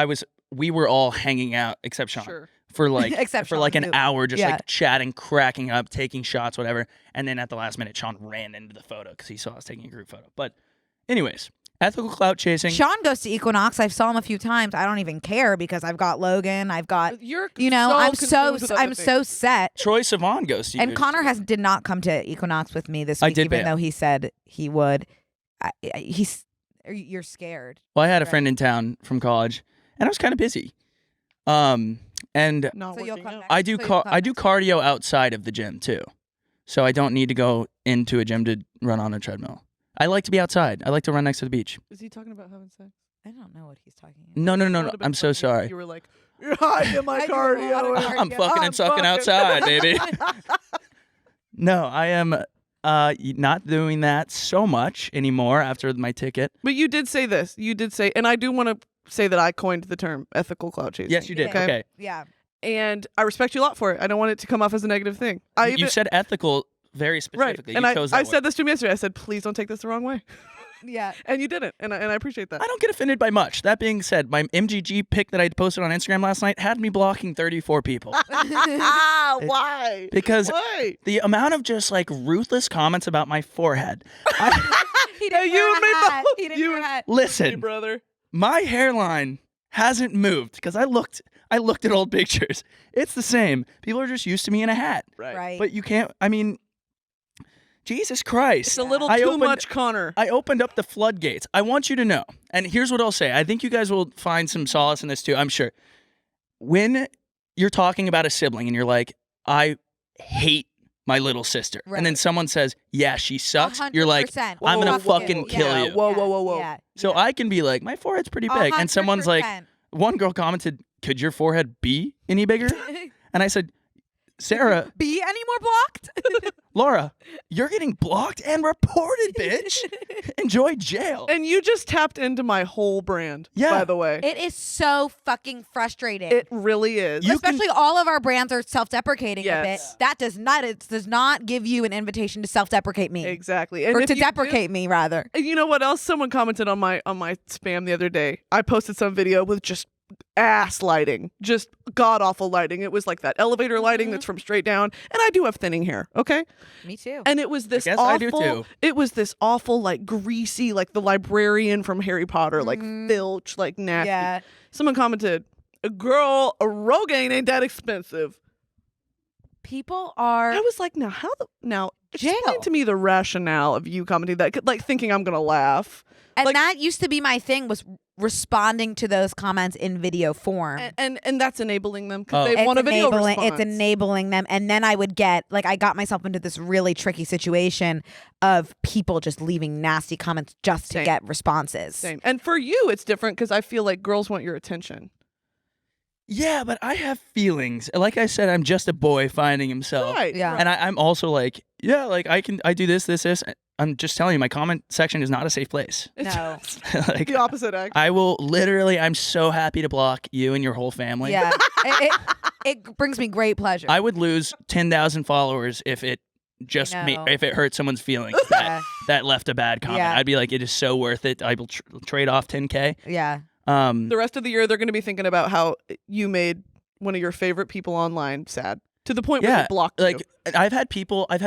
we were all hanging out except Sean. Sure. For like an hour, just like chatting, cracking up, taking shots, whatever. And then at the last minute, Sean ran into the photo because he saw us taking a group photo. But anyways. Ethical clout chasing. Sean goes to Equinox. I've saw him a few times. I don't even care because I've got Logan. I've got I'm so set. Troye Sivan goes to you. And Connor did not come to Equinox with me this week, even though he said he would. You're scared. Well, I had a friend in town from college, and I was kind of busy. And I do cardio outside of the gym too, so I don't need to go into a gym to run on a treadmill. I like to be outside. I like to run next to the beach. Is he talking about having sex? I don't know what he's talking about. No. I'm so sorry. You were like, you're hiding my cardio. I'm fucking and sucking outside, baby. No, I am not doing that so much anymore after my ticket. But you did say this. And I do want to say that I coined the term ethical clout chasing. Yes, you did. Okay. Yeah. And I respect you a lot for it. I don't want it to come off as a negative thing. You said ethical very specifically. Right. And I said this to him yesterday. I said, please don't take this the wrong way. Yeah. And you didn't. And I appreciate that. I don't get offended by much. That being said, my MGG pic that I posted on Instagram last night had me blocking 34 people. Why? Because the amount of just like ruthless comments about my forehead. He didn't wear a hat. Listen, brother. My hairline hasn't moved because I looked at old pictures. It's the same. People are just used to me in a hat. Right. But you can't, Jesus Christ. It's a little too much, Connor. I opened up the floodgates. I want you to know, and here's what I'll say. I think you guys will find some solace in this too, I'm sure. When you're talking about a sibling and you're like, I hate my little sister. Right. And then someone says, yeah, she sucks. 100%. You're like, I'm going to fucking kill you. Whoa. Yeah. So I can be like, my forehead's pretty big. 100%. And someone's like, one girl commented, could your forehead be any bigger? And I said, Sarah. Be any more blocked? Laura, you're getting blocked and reported, bitch. Enjoy jail. And you just tapped into my whole brand, by the way. It is so fucking frustrating. It really is. Especially all of our brands are self-deprecating a bit. That does not give you an invitation to self-deprecate me. Exactly. And or to deprecate me, rather. And you know what else? Someone commented on my spam the other day. I posted some video with just ass lighting, just god awful lighting. It was like that elevator lighting that's from straight down, and I do have thinning hair, okay? Me too. And it was this awful, I do too. It was this awful, like greasy, like the librarian from Harry Potter, like filch, like nasty. Yeah. Someone commented, girl, a Rogaine ain't that expensive. People are. I was like, explain to me the rationale of you commenting that, like thinking I'm gonna laugh. And that used to be my thing, was responding to those comments in video form. And that's enabling them because they want a video response. It's enabling them. And then I would get, like, I got myself into this really tricky situation of people just leaving nasty comments just to get responses. Same. And for you, it's different because I feel like girls want your attention. Yeah, but I have feelings. Like I said, I'm just a boy finding himself. Right. Yeah. And I'm also like, yeah, like I do this. I'm just telling you, my comment section is not a safe place. No. Like, the opposite, actually. I will literally, I'm so happy to block you and your whole family. Yeah. it brings me great pleasure. I would lose 10,000 followers if it just if it hurt someone's feelings that left a bad comment. Yeah. I'd be like, it is so worth it. I will trade off 10K. Yeah. The rest of the year, they're going to be thinking about how you made one of your favorite people online sad to the point where they blocked you. I've had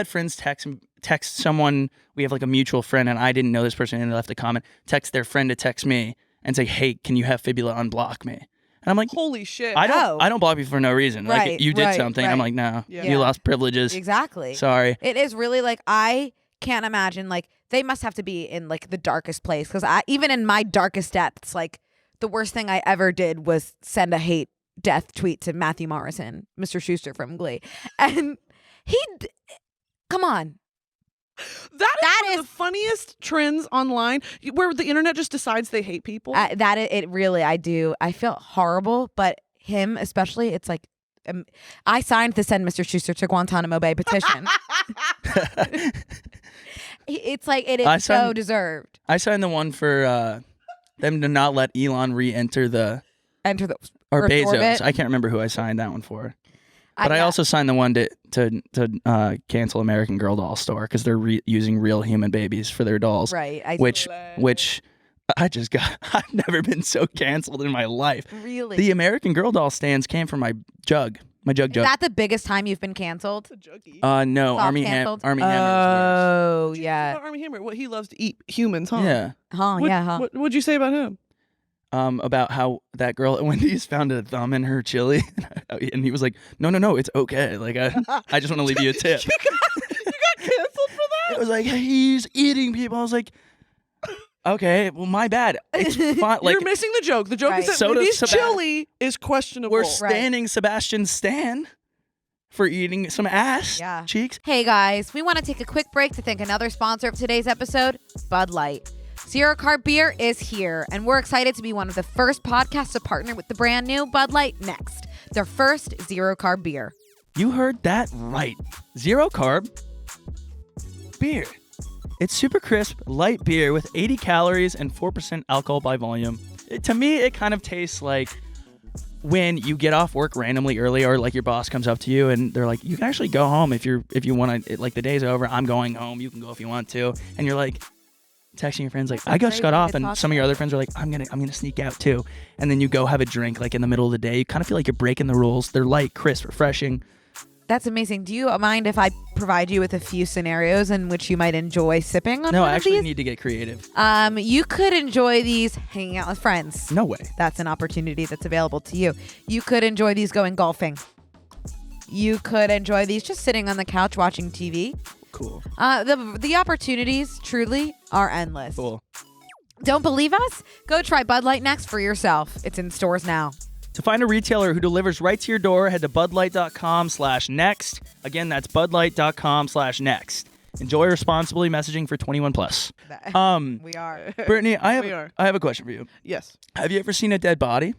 friends text someone. We have like a mutual friend, and I didn't know this person, and they left a comment. Text their friend to text me and say, "Hey, can you have Fibula unblock me?" And I'm like, "Holy shit!" I don't block people for no reason. Right, like you did something. I'm like, no, you lost privileges. Exactly. Sorry. It is really like, I can't imagine, like, they must have to be in like the darkest place, because even in my darkest depths, like, the worst thing I ever did was send a hate death tweet to Matthew Morrison, Mr. Schuster from Glee, and come on. That is the funniest trends online, where the internet just decides they hate people. It really, I do. I feel horrible, but him especially, it's like, I signed the Send Mr. Schuster to Guantanamo Bay petition. It's like, it is so deserved. I signed the one for them to not let Elon re-enter the or Bezos. Orbit. I can't remember who I signed that one for. But I also signed the one to cancel American Girl doll store because they're using real human babies for their dolls. Right. Which I just got. I've never been so canceled in my life. Really? The American Girl doll stands came from my jug. My jug. Is that the biggest time you've been canceled? No, Army Hammer. Oh, yeah. Army Hammer. What, he loves to eat humans, huh? Yeah. What'd you say about him? About how that girl at Wendy's found a thumb in her chili, and he was like, "No, it's okay. Like, I just want to leave you a tip." You got canceled for that? It was like, he's eating people. I was like, okay, well, my bad. It's fine. Like, you're missing the joke. The joke is that Wendy's chili is questionable. We're standing Sebastian Stan for eating some ass cheeks. Hey guys, we want to take a quick break to thank another sponsor of today's episode, Bud Light. Zero Carb Beer is here, and we're excited to be one of the first podcasts to partner with the brand new Bud Light Next, their first zero carb beer. You heard that right. Zero carb beer. It's super crisp, light beer with 80 calories and 4% alcohol by volume. To me, it kind of tastes like when you get off work randomly early, or like your boss comes up to you and they're like, "You can actually go home if you want to. Like, the day's over. I'm going home. You can go if you want to." And you're like, texting your friends like, "I just got off," and some of your other friends are like, I'm gonna sneak out too. And then you go have a drink like in the middle of the day. You kind of feel like you're breaking the rules. They're light, crisp, refreshing. That's amazing. Do you mind if I provide you with a few scenarios in which you might enjoy sipping on No, one I of actually these? need to get creative. You could enjoy these hanging out with friends. No way. That's an opportunity that's available to you. You could enjoy these going golfing. You could enjoy these just sitting on the couch watching TV. Cool. The opportunities truly are endless. Cool. Don't believe us? Go try Bud Light Next for yourself. It's in stores now. To find a retailer who delivers right to your door, head to budlight.com/next. Again, that's budlight.com/next. Enjoy responsibly, messaging for 21+. We are. Brittany, I have a question for you. Yes. Have you ever seen a dead body?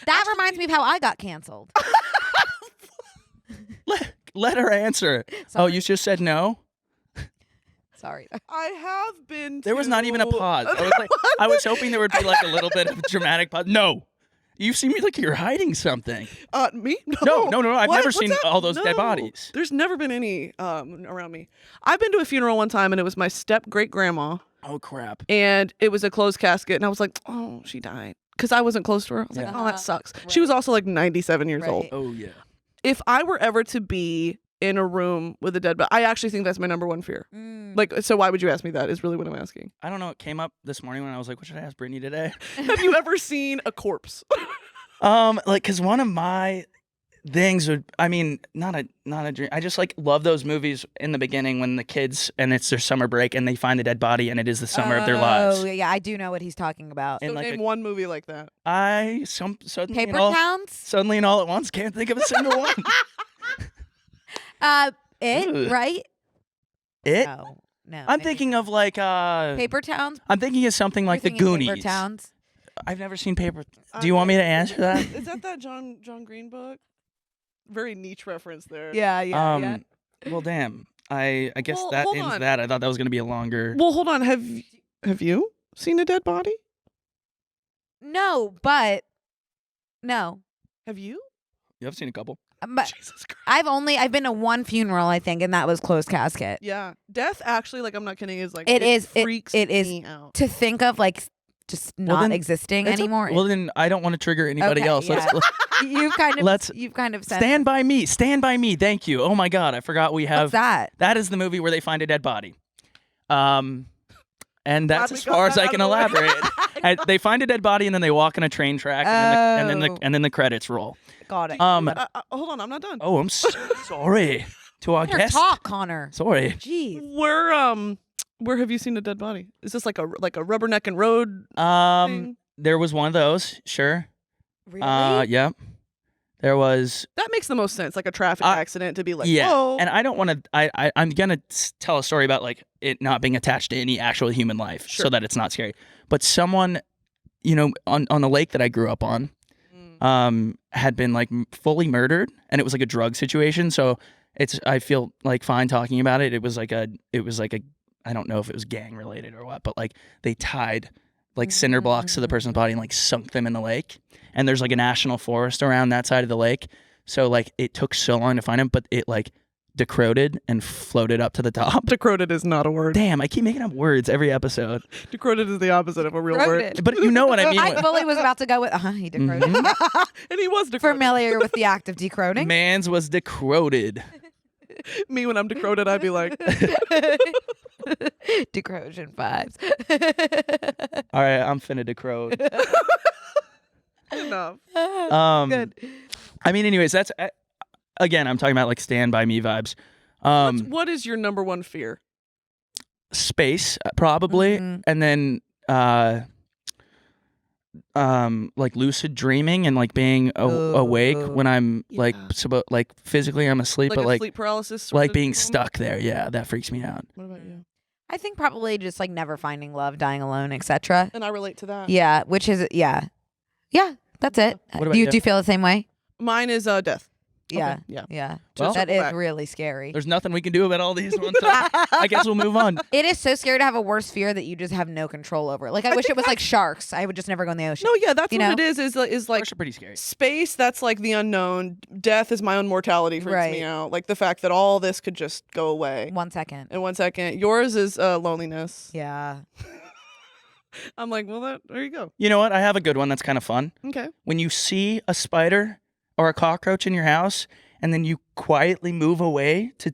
That reminds me of how I got canceled. Let her answer. Sorry. Oh, you just said no? Sorry. I have been. There was not even a pause. I was hoping there would be like a little bit of a dramatic pause. No. You seem like you're hiding something. Me? No. I've never seen all those dead bodies. There's never been any around me. I've been to a funeral one time, and it was my step-great-grandma. Oh, crap. And it was a closed casket, and I was like, oh, she died. Because I wasn't close to her. I was like, oh, that sucks. Right. She was also like 97 years old. Oh, yeah. If I were ever to be in a room with a dead body, I actually think that's my number one fear. Like, so why would you ask me that is really what I'm asking. I don't know. It came up this morning when I was like, what should I ask Brittany today? Have you ever seen a corpse? Like, because one of things would, I mean, not a dream. I just like love those movies in the beginning when the kids and it's their summer break and they find a dead body and it is the summer of their lives. Oh yeah, I do know what he's talking about. So like name one movie like that. Suddenly Paper Towns. Suddenly and all at once can't think of a single one. It right? It. No. I'm thinking of like Paper Towns. I'm thinking of something like The Goonies. Paper Towns. I've never seen Paper. Do you want me to answer that? Is that John Green book? Very niche reference there. Yeah. Well, damn. I guess Well, that hold ends on. that. I thought that was going to be a longer. Well, hold on. Have you seen a dead body? No, but no. Have you? Yeah, I've seen a couple. But Jesus Christ. I've been to one funeral, I think, and that was closed casket. Yeah, death actually, like I'm not kidding, is like It is. freaks It is me out. to think of like just not then existing It's anymore. well, then I don't want to trigger anybody Okay, else. yeah. You've kind of said Stand by me. Stand by me. Thank you. Oh my God, I forgot we have What's that? That is the movie where they find a dead body. And that's Glad we as got far as that I out can of the way. elaborate. And they find a dead body and then they walk on a train track and then the credits roll. Got it. Hold on, I'm not done. Oh, I'm sorry to our Better guest. talk, Connor. Sorry. Jeez. Where have you seen a dead body? Is this like a rubbernecking road thing? There was one of those. Sure. Really? Yeah. There was. That makes the most sense, like a traffic accident to be like, Yeah. whoa. And I don't want to. I'm gonna tell a story about like it not being attached to any actual human life, so that it's not scary. But someone, on the lake that I grew up on, had been like fully murdered, and it was like a drug situation. So I feel like fine talking about it. It was like a I don't know if it was gang related or what, but like they tied like cinder blocks to the person's body and like sunk them in the lake. And there's like a national forest around that side of the lake. So like it took so long to find him, but it like decroded and floated up to the top. Decroded is not a word. Damn, I keep making up words every episode. Decroded is the opposite of a real word. But you know what I mean. I fully was about to go with he decroded. And he was decroded. Familiar with the act of decroding. Man's was decroded. Me, when I'm decroded, I'd be like, Decrosion vibes. All right, I'm finna decrode. enough. Good. I mean, anyways, that's again, I'm talking about like Stand By Me vibes. What is your number one fear? Space, probably, and then like lucid dreaming and like being awake when I'm like physically I'm asleep, Like but a like sleep paralysis, like being stuck there. Yeah, that freaks me out. What about you? I think probably just like never finding love, dying alone, etc. And I relate to that. Yeah, which is yeah, that's it. What about Do you? you feel the same way? Mine is death. Yeah, Okay, yeah. yeah. Well- That circle is back. really scary. There's nothing we can do about all these ones. So I guess we'll move on. It is so scary to have a worse fear that you just have no control over. Like I wish it was like sharks. I would just never go in the ocean. No, yeah, that's You what know? it is like Sharks are pretty scary. space. That's like the unknown. Death is my own mortality. Freaks me Right. out. Like the fact that all this could just go away 1 second. in 1 second. Yours is loneliness. Yeah. I'm like, well, there you go. You know what? I have a good one that's kind of fun. Okay. When you see a spider or a cockroach in your house, and then you quietly move away to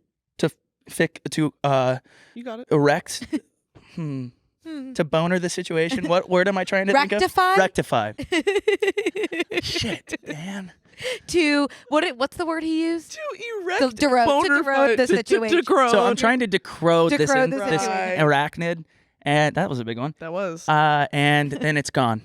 You got it. erect, to boner the situation. What word am I trying to think Rectify? of? Rectify. Shit, man. To what's the word he used? To erect. To derode the situation. decrode. So I'm trying to decrode this Decrode the this situation. arachnid, and that was a big one. That was. And then it's gone,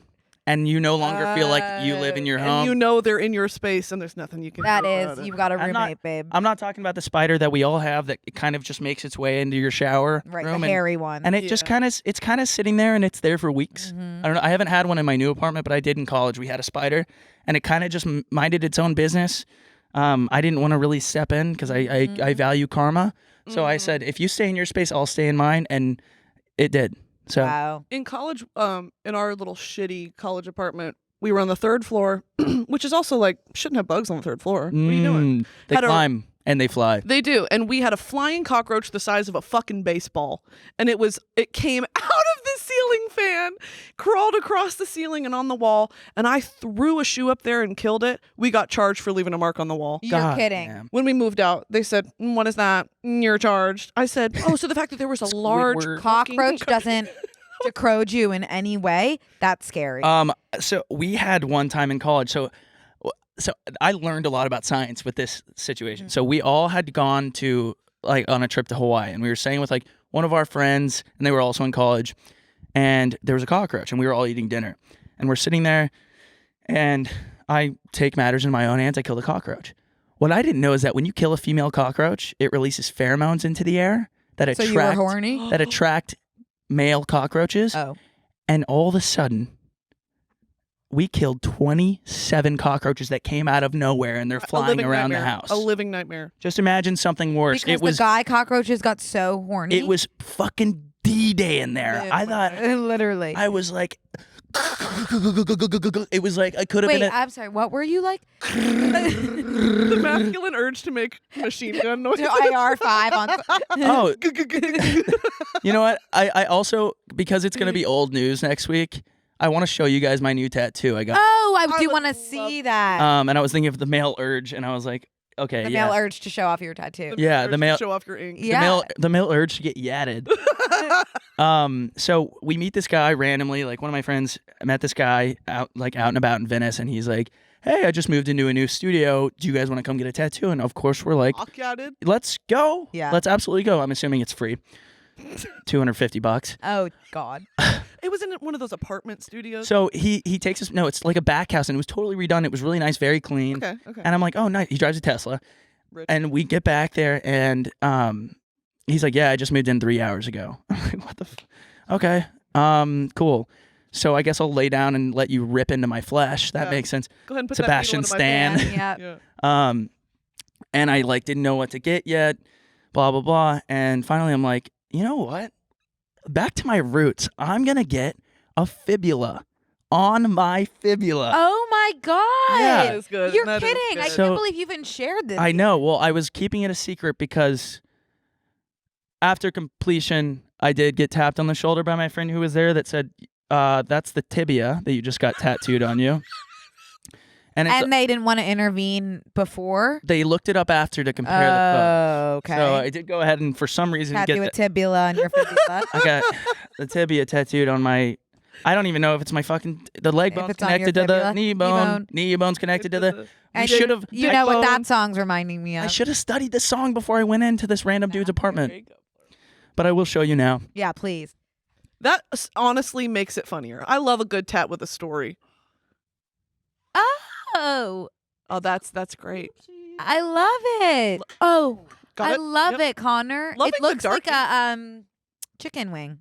and you no longer feel like you live in your home. And you know they're in your space, and there's nothing you can That do about is, it. you've got a I'm not- roommate, babe. I'm not talking about the spider that we all have that kind of just makes its way into your shower Right, room, the hairy one. and it just it's kind of sitting there, and it's there for weeks. I don't know. I haven't had one in my new apartment, but I did in college. We had a spider, and it kind of just minded its own business. I didn't want to really step in because I value karma, so I said, if you stay in your space, I'll stay in mine, and it did. So Wow. In college, in our little shitty college apartment, we were on the 3rd floor, which is also like shouldn't have bugs on the 3rd floor. What are you doing? They Had a- climb and they fly. They do, and we had a flying cockroach the size of a fucking baseball, and it came out of the ceiling fan, crawled across the ceiling and on the wall, and I threw a shoe up there and killed it. We got charged for leaving a mark on the wall. You're God kidding. damn. When we moved out, they said, "What is that? You're charged." I said, "Oh, so the fact that there was a large Squidward. Cockroach doesn't decrode you in any way. That's scary. So we had one time in college. So so I learned a lot about science with this situation. So we all had gone to like on a trip to Hawaii, and we were staying with like one of our friends, and they were also in college, and there was a cockroach, and we were all eating dinner, and we're sitting there, and I take matters in my own hands. I kill the cockroach. What I didn't know is that when you kill a female cockroach, it releases pheromones into the air that attract, so you were horny? that attract male cockroaches. Oh. And all of a sudden, we killed 27 cockroaches that came out of nowhere, and they're flying around the house. A living nightmare. Just imagine something worse. Because the guy cockroaches got so horny. It was fucking D-Day in there. I thought, literally. I was like, it was like I could have been. Wait, I'm sorry. What were you like? The masculine urge to make machine gun noises. IR5 on. Oh, you know what? I also, because it's gonna be old news next week, I want to show you guys my new tattoo I got. Oh, I do want to see that. And I was thinking of the male urge, and I was like, okay, the yeah. male urge to show off your tattoo. The male show off your ink. Yeah. The male urge to get yadded. So we meet this guy randomly. Like one of my friends met this guy out and about in Venice, and he's like, "Hey, I just moved into a new studio. Do you guys want to come get a tattoo?" And of course, we're like, "Let's go. Yeah. Let's absolutely go." I'm assuming it's free. $250. Oh God. It was in one of those apartment studios. So he takes us. No, it's like a back house, and it was totally redone. It was really nice, very clean. Okay. And I'm like, "Oh, nice." He drives a Tesla, Rich. and we get back there, and he's like, "Yeah, I just moved in 3 hours ago." I'm like, "What the? Okay, cool. So I guess I'll lay down and let you rip into my flesh. That makes sense." Go ahead and put Sebastian that needle into my Stan. Yeah. And I like didn't know what to get yet. Blah blah blah. And finally, I'm like, you know what? Back to my roots. I'm gonna get a fibula on my fibula. Oh my God. Yeah. That is good. You're That is kidding. good. I So- can't believe you even shared this. I know. Well, I was keeping it a secret because after completion, I did get tapped on the shoulder by my friend who was there that said, "That's the tibia that you just got tattooed on you." And they didn't want to intervene before. they looked it up after to compare the photos. Okay. So I did go ahead and for some reason Tattoo a tibula on your fibula. I got the tibia tattooed on my. I don't even know if it's my fucking the leg If bone's it's on your connected to the fibula, knee bone. Knee bone's connected to the. I And should have. You know what that song's reminding me of? I should have studied this song before I went into this random dude's apartment. But I will show you now. Yeah, please. That honestly makes it funnier. I love a good tat with a story. Oh, That's great. I love it. Oh, Got I it? love Yep. it, Connor. Loving It the looks like dark a chicken wing.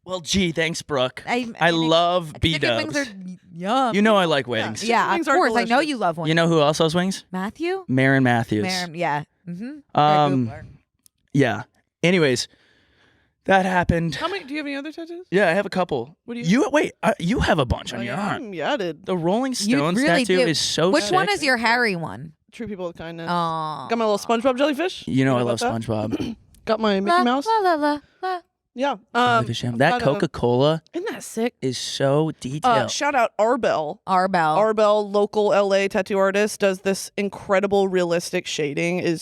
Well, gee, thanks, Brooke. I mean, love chicken wings B-dubs. are yum. You know I like wings. Yeah. Yeah, of wings are course. I know delicious. you love one. You know who else loves wings? Matthew? Marin Matthews. Yeah. Mm-hmm. Yeah. Anyways, that happened. How many? Do you have any other tattoos? Yeah, I have a couple. What do you? You have a bunch on your arm. Yeah, I did. The Rolling You Stones really tattoo do. is so Which sick. one is your hairy one? Treat people with kindness. Oh. Got my little SpongeBob jellyfish. You know I love about that? SpongeBob. Got my Mickey Mouse. La, la, la, la. Yeah. That got a- Coca-Cola Isn't that sick? is so detailed. Shout out Arbel. Arbel. Arbel, local LA tattoo artist, does this incredible realistic shading.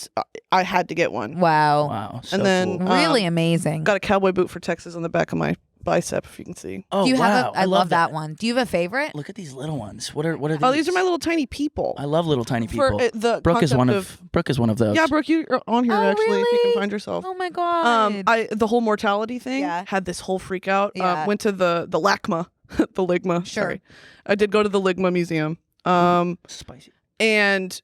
I had to get one. Wow. Wow. So And then cool. Really amazing. Got a cowboy boot for Texas on the back of my bicep, if you can see. Oh, Do you wow. have I love that one. Do you have a favorite? Look at these little ones. What are these? Oh, these are my little tiny people. I love little tiny people. For the Brooke is concept Brooke is one of those. Yeah, Brooke, you're on here Oh, actually, if you really? can find yourself. Oh my God. The whole mortality thing had this whole freak out. Yeah. Went to the LACMA, the Ligma. Sure. Sorry. I did go to the Ligma Museum. Spicy. And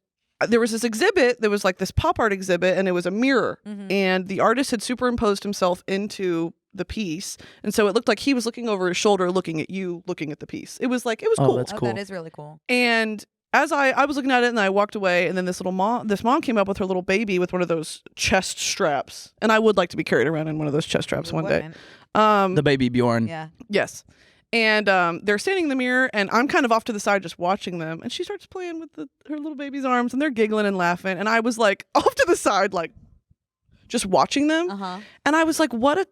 there was this exhibit. There was like this pop art exhibit, and it was a mirror. Mhm. And the artist had superimposed himself into the piece, and so it looked like he was looking over his shoulder, looking at you, looking at the piece. It was cool. That's cool. That is really cool. And as I was looking at it, and I walked away, and then this mom came up with her little baby with one of those chest straps, and I would like to be carried around in one of those chest straps one day. The baby Bjorn. Yeah. Yes. And they're standing in the mirror, and I'm kind of off to the side just watching them. And she starts playing with her little baby's arms, and they're giggling and laughing. And I was like off to the side, like just watching them. Uh-huh. And I was like, what a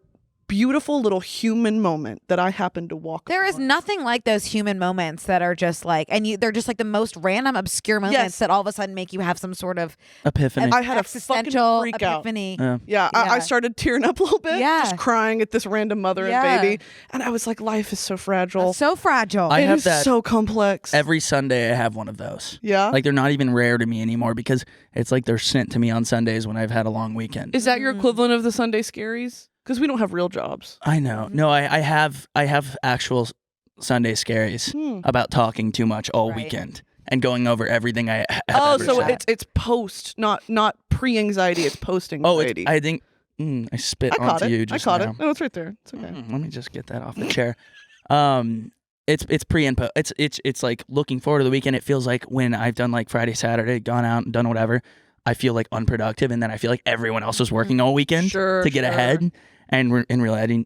beautiful little human moment that I happened to walk There is nothing like those human moments that are just like, they're just like the most random, obscure moments that all of a sudden make you have some sort of epiphany. I had a existential fucking freak out. epiphany. I started tearing up a little bit, just crying at this random mother and baby. And I was like, life is so fragile. So fragile. I it have is that so complex. every Sunday I have one of those. Yeah. Like they're not even rare to me anymore because it's like they're sent to me on Sundays when I've had a long weekend. Is that your equivalent of the Sunday scaries? Because we don't have real jobs. I know. No, I have actual Sunday scaries about talking too much all weekend and going over everything I have ever so said. it's post, not pre-anxiety. It's post-anxiety. I think I spit onto you just I caught now. it. No, it's right there. It's okay. Let me just get that off the chair. It's pre and post. It's like looking forward to the weekend. It feels like when I've done like Friday, Saturday, gone out and done whatever, I feel like unproductive, and then I feel like everyone else is working all weekend to get ahead. And in reality,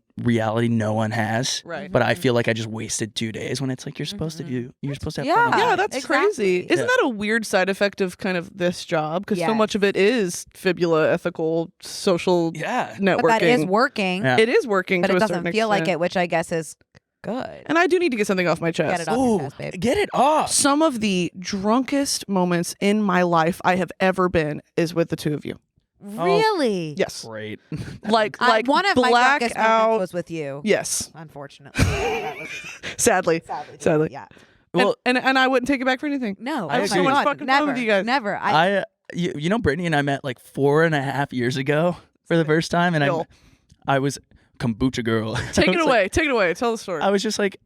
no one has. Right. But I feel like I just wasted 2 days when it's like you're supposed to have fun. Yeah, that's crazy. Isn't that a weird side effect of kind of this job? Because so much of it is fibula, ethical, social networking. But that is working. Yeah. It is working, but to it a doesn't certain feel like extent. it, which I guess is good. And I do need to get something off my chest. Get it off your chest, babe. Get it off. Some of the drunkest moments in my life I have ever been is with the two of you. Really? Yes. Great. Like one of my drunkest blackout moments was with you. Yes. Unfortunately. That was Sadly. Yeah. Well, and I wouldn't take it back for anything. No. I have so much fucking fun with you guys. Never. You know, Brittany and I met like 4.5 years ago for the first time, and I was kombucha girl. Take it away. Take it away. Tell the story. I was just like,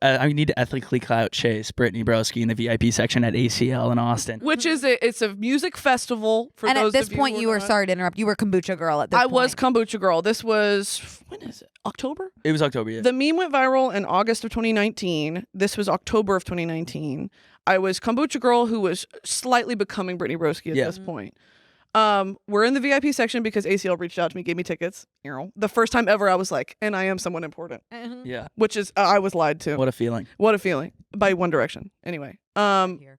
I need to ethically clout chase Brittany Broski in the VIP section at ACL in Austin. Which is it's a music festival for and those at this of you point, who you were, sorry to interrupt, you were kombucha girl at this point. I was kombucha girl. This was, when is it? October? It was October, yeah. The meme went viral in August of 2019. This was October of 2019. I was kombucha girl who was slightly becoming Brittany Broski at this point. We're in the VIP section because ACL reached out to me, gave me tickets. The first time ever I was like, and I am someone important. Yeah. Which is, I was lied to. What a feeling. What a feeling. By One Direction. Anyway. Here.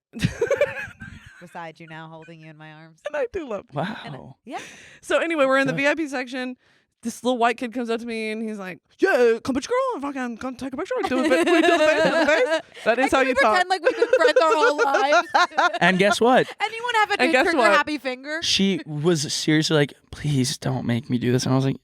Beside you now, holding you in my arms. And I do love Wow. Yeah. So anyway, we're in the VIP section. This little white kid comes up to me and he's like, "Yeah, kombucha girl, fucking come take a picture. Do the face, do the face." That is how you talk. Pretend like we've been friends our whole lives. And guess what? Anyone have a good trigger happy finger? She was seriously like, "Please don't make me do this." And I was like,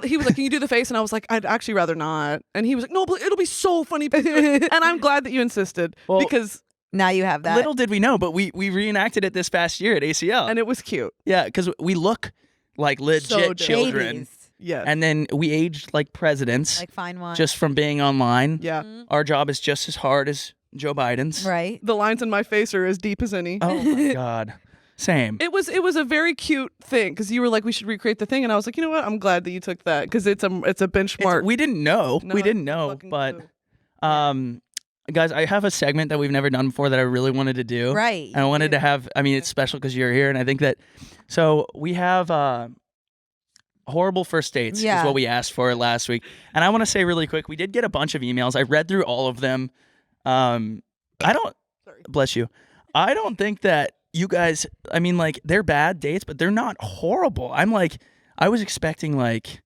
he was like, "Can you do the face?" And I was like, "I'd actually rather not." And he was like, "No, but it'll be so funny." And I'm glad that you insisted because now you have that. Little did we know, but we reenacted it this past year at ACL. And it was cute. Yeah, because we look like legit children. 80s. Yeah. And then we aged like presidents. Like fine wine. Just from being online. Yeah. Our job is just as hard as Joe Biden's. Right. The lines in my face are as deep as any. Oh my God. Same. It was a very cute thing because you were like, we should recreate the thing, and I was like, you know what? I'm glad that you took that because it's a benchmark. We didn't know. No, we didn't know, but guys, I have a segment that we've never done before that I really wanted to do. Right. And I wanted to have. I mean, it's special because you're here, and I think that. So we have horrible first dates is what we asked for last week, and I want to say really quick, we did get a bunch of emails. I read through all of them. Bless you. I don't think that you guys. I mean, like they're bad dates, but they're not horrible. I was expecting like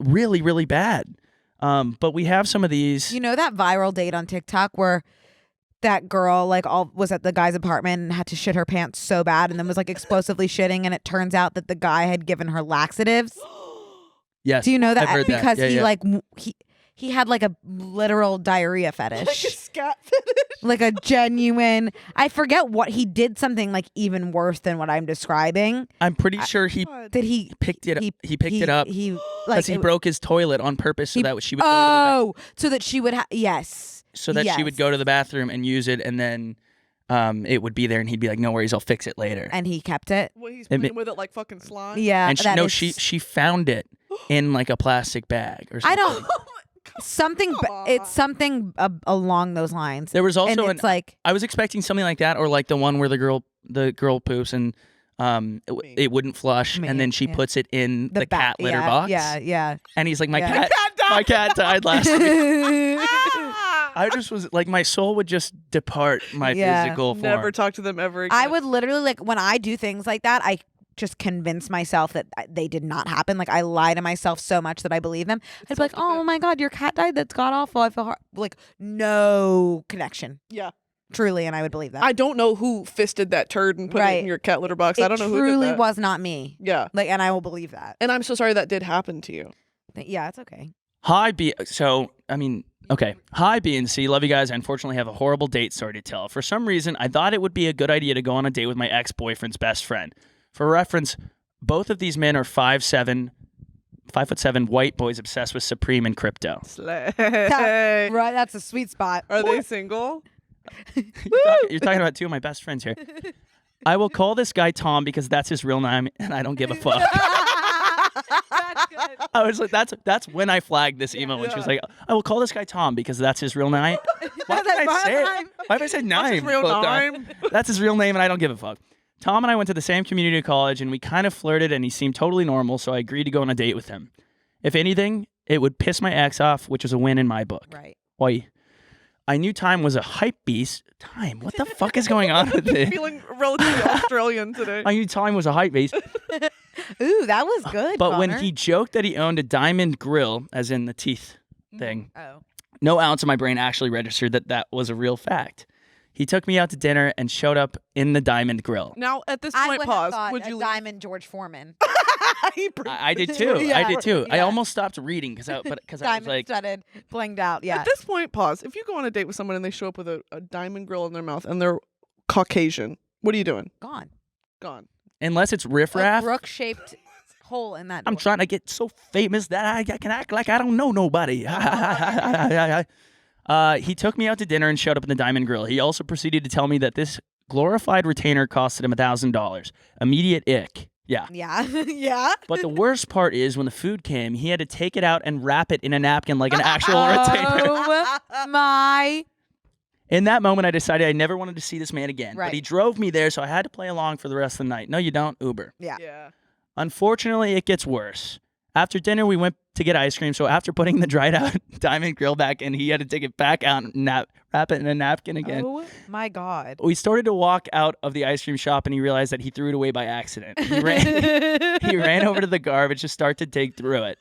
really, really bad. But we have some of these. You know that viral date on TikTok where that girl was at the guy's apartment and had to shit her pants so bad and then was like explosively shitting, and it turns out that the guy had given her laxatives. Yes. Do you know that? I've heard because that. he had like a literal diarrhea fetish. Like a scat fetish. Like a genuine, I forget what he did, something like even worse than what I'm describing. I'm pretty sure he picked it up. He picked it up because he broke his toilet on purpose so that she would go to the so that she would so that she would go to the bathroom and use it, and then it would be there, and he'd be like, "No worries, I'll fix it later." And he kept it. Well, he's playing with it like fucking slime. Yeah, and she found it in like a plastic bag or something. I don't. It's something along those lines. There was also I was expecting something like that, or like the one where the girl poops and it wouldn't flush, and then she puts it in the cat litter box. Yeah. And he's like, my cat died last week. I just was like, my soul would just depart my physical form. Never talk to them ever again. I would literally when I do things like that, I just convince myself that they did not happen. Like I lie to myself so much that I believe them. I'd be like, oh my God, your cat died. That's god awful. I feel like no connection. Yeah. Truly, and I would believe that. I don't know who fisted that turd and put it in your cat litter box. I don't know who did that. It truly was not me. Yeah. Like, and I will believe that. And I'm so sorry that did happen to you. Yeah, it's okay. Hi, B. So, I mean, okay. Hi, B and C. Love you guys. I unfortunately have a horrible date story to tell. For some reason, I thought it would be a good idea to go on a date with my ex-boyfriend's best friend. For reference, both of these men are 5'7", 5'7" white boys obsessed with Supreme and crypto. Slay. Right, that's a sweet spot. Are they single? You're talking about two of my best friends here. I will call this guy Tom because that's his real name, and I don't give a fuck. That's good. I was like, that's when I flagged this email when she was like, I will call this guy Tom because that's his real name. Why did I say it? Why did I say name? That's his real name. That's his real name, and I don't give a fuck. Tom and I went to the same community college, and we kind of flirted, and he seemed totally normal, so I agreed to go on a date with him. If anything, it would piss my ex off, which was a win in my book. Right. Why? I knew Time was a hype beast. Time? What the fuck is going on with this? Feeling relatively Australian today. I knew Time was a hype beast. Ooh, that was good. But Connor. when he joked that he owned a diamond grill, as in the teeth thing, Oh. no ounce of my brain actually registered that that was a real fact. He took me out to dinner and showed up in the diamond grill. Now, at this I point, would pause. have thought Would you Diamond George Foreman. I did too. Yeah. I did too. I Yeah. almost stopped reading because I was Diamond like, studded, blinged out. Yeah. At this point, pause. If you go on a date with someone and they show up with a diamond grill in their mouth and they're Caucasian, what are you doing? Gone. Gone. unless it's A riffraff. Brooke-shaped hole in that door. I'm trying to get so famous that I can act like I don't know nobody. He took me out to dinner and showed up in the Diamond Grill. He also proceeded to tell me that this glorified retainer costed him $1,000. Immediate ick. Yeah. Yeah. Yeah. But the worst part is when the food came, he had to take it out and wrap it in a napkin like an actual retainer. Oh my. In that moment, I decided I never wanted to see this man again. Right. But he drove me there, so I had to play along for the rest of the night. No, you don't. Uber. Yeah. Yeah. Unfortunately, it gets worse. After dinner, we went to get ice cream. So after putting the dried out Diamond Grill back in, he had to take it back out and wrap it in a napkin again. Oh my God. We started to walk out of the ice cream shop, and he realized that he threw it away by accident. He ran over to the garbage to start to dig through it.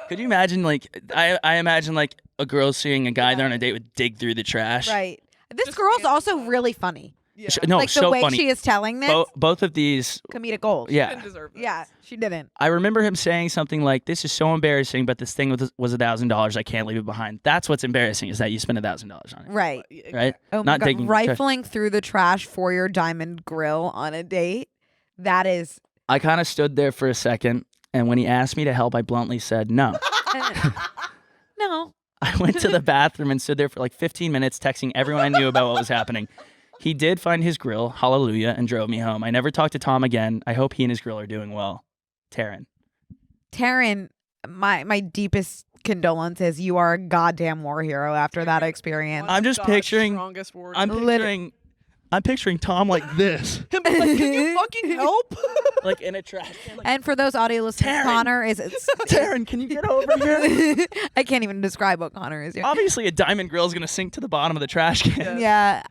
Could you imagine, like, I imagine, like, a girl seeing a guy there on a date would dig through the trash. Right. This girl's also really funny. Yeah. No, like so the way funny. she is telling this, Both of these, comedic gold. She yeah. didn't deserve this. Yeah, she didn't. I remember him saying something like, "This is so embarrassing, but this thing was $1,000. I can't leave it behind." That's what's embarrassing, is that you spent $1,000 on it. Right. Right? Oh my Not God. digging the trash. Rifling through the trash for your Diamond Grill on a date. That is. I kind of stood there for a second, and when he asked me to help, I bluntly said no. No. I went to the bathroom and stood there for like 15 minutes texting everyone I knew about what was happening. He did find his grill, hallelujah, and drove me home. I never talked to Tom again. I hope he and his grill are doing well. Taryn. Taryn, my deepest condolences. You are a goddamn war hero after that experience. I'm just God's picturing- strongest word. I'm picturing Tom like this. Him being like, can you fucking help? Like in a trash can. Like, And for those audio listeners, Taryn. Connor is. Taryn, can you get over here? I can't even describe what Connor is. Obviously, a Diamond Grill is going to sink to the bottom of the trash can. Yeah.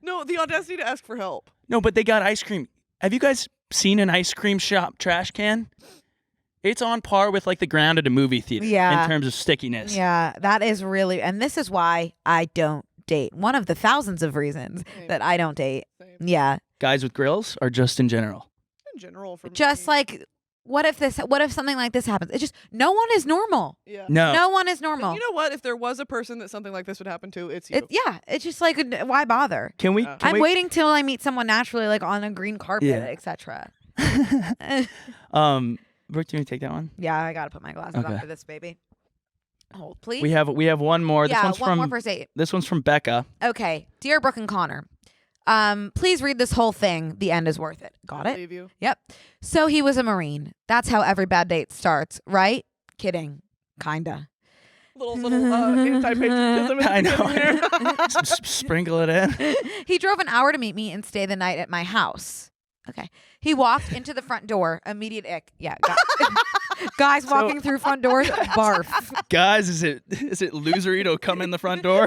No, the audacity to ask for help. No, but they got ice cream. Have you guys seen an ice cream shop trash can? It's on par with like the ground at a movie theater Yeah. in terms of stickiness. Yeah, that is really, and this is why I don't date. One of the thousands of reasons Same. that I don't date. Same. Yeah, Guys with grills or just in general? In general, for just me. like, what if something like this happens? It's just no one is normal. Yeah. No one is And normal. you know what? If there was a person that something like this would happen to, it's you. It's just like, why bother? Can we? Yeah. Can I'm we waiting till I meet someone naturally, like on a green carpet, Yeah. etc. Brooke, do you want to take that one? Yeah, I gotta put my glasses on Okay. for this, baby. Hold, please. We have one more. yeah, one more first date. This one's from Becca. Okay, dear Brooke and Connor, please read this whole thing. The end is worth it. Got I it? believe you. Yep. So he was a Marine. That's how every bad date starts, right? Kidding. Kinda. Little anti-patriotism. I in know. there. Sprinkle it in. He drove an hour to meet me and stay the night at my house. Okay. He walked into the front door. Immediate ick. Yeah. Guys walking through front doors. Barf. Guys, is it Loserito come in the front door?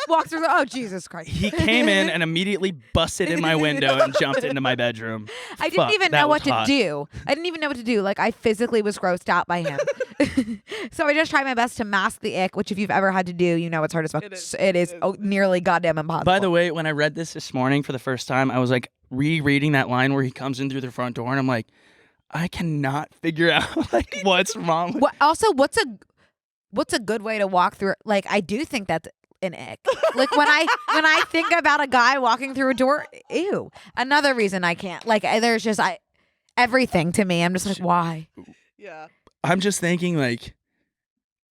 Walk through. Oh, Jesus Christ. He came in and immediately busted in my window and jumped into my bedroom. I didn't even know what to do. I didn't even know what to do. Like, I physically was grossed out by him. So I just tried my best to mask the ick, which if you've ever had to do, you know it's hard as fuck. It is nearly goddamn impossible. By the way, when I read this morning for the first time, I was like rereading that line where he comes in through the front door, and I'm like, I cannot figure out like what's wrong. Also, what's a good way to walk through? Like, I do think that's an ick. Like when I think about a guy walking through a door, ew. Another reason I can't. Like, there's just everything to me. I'm just like, why? Yeah. I'm just thinking like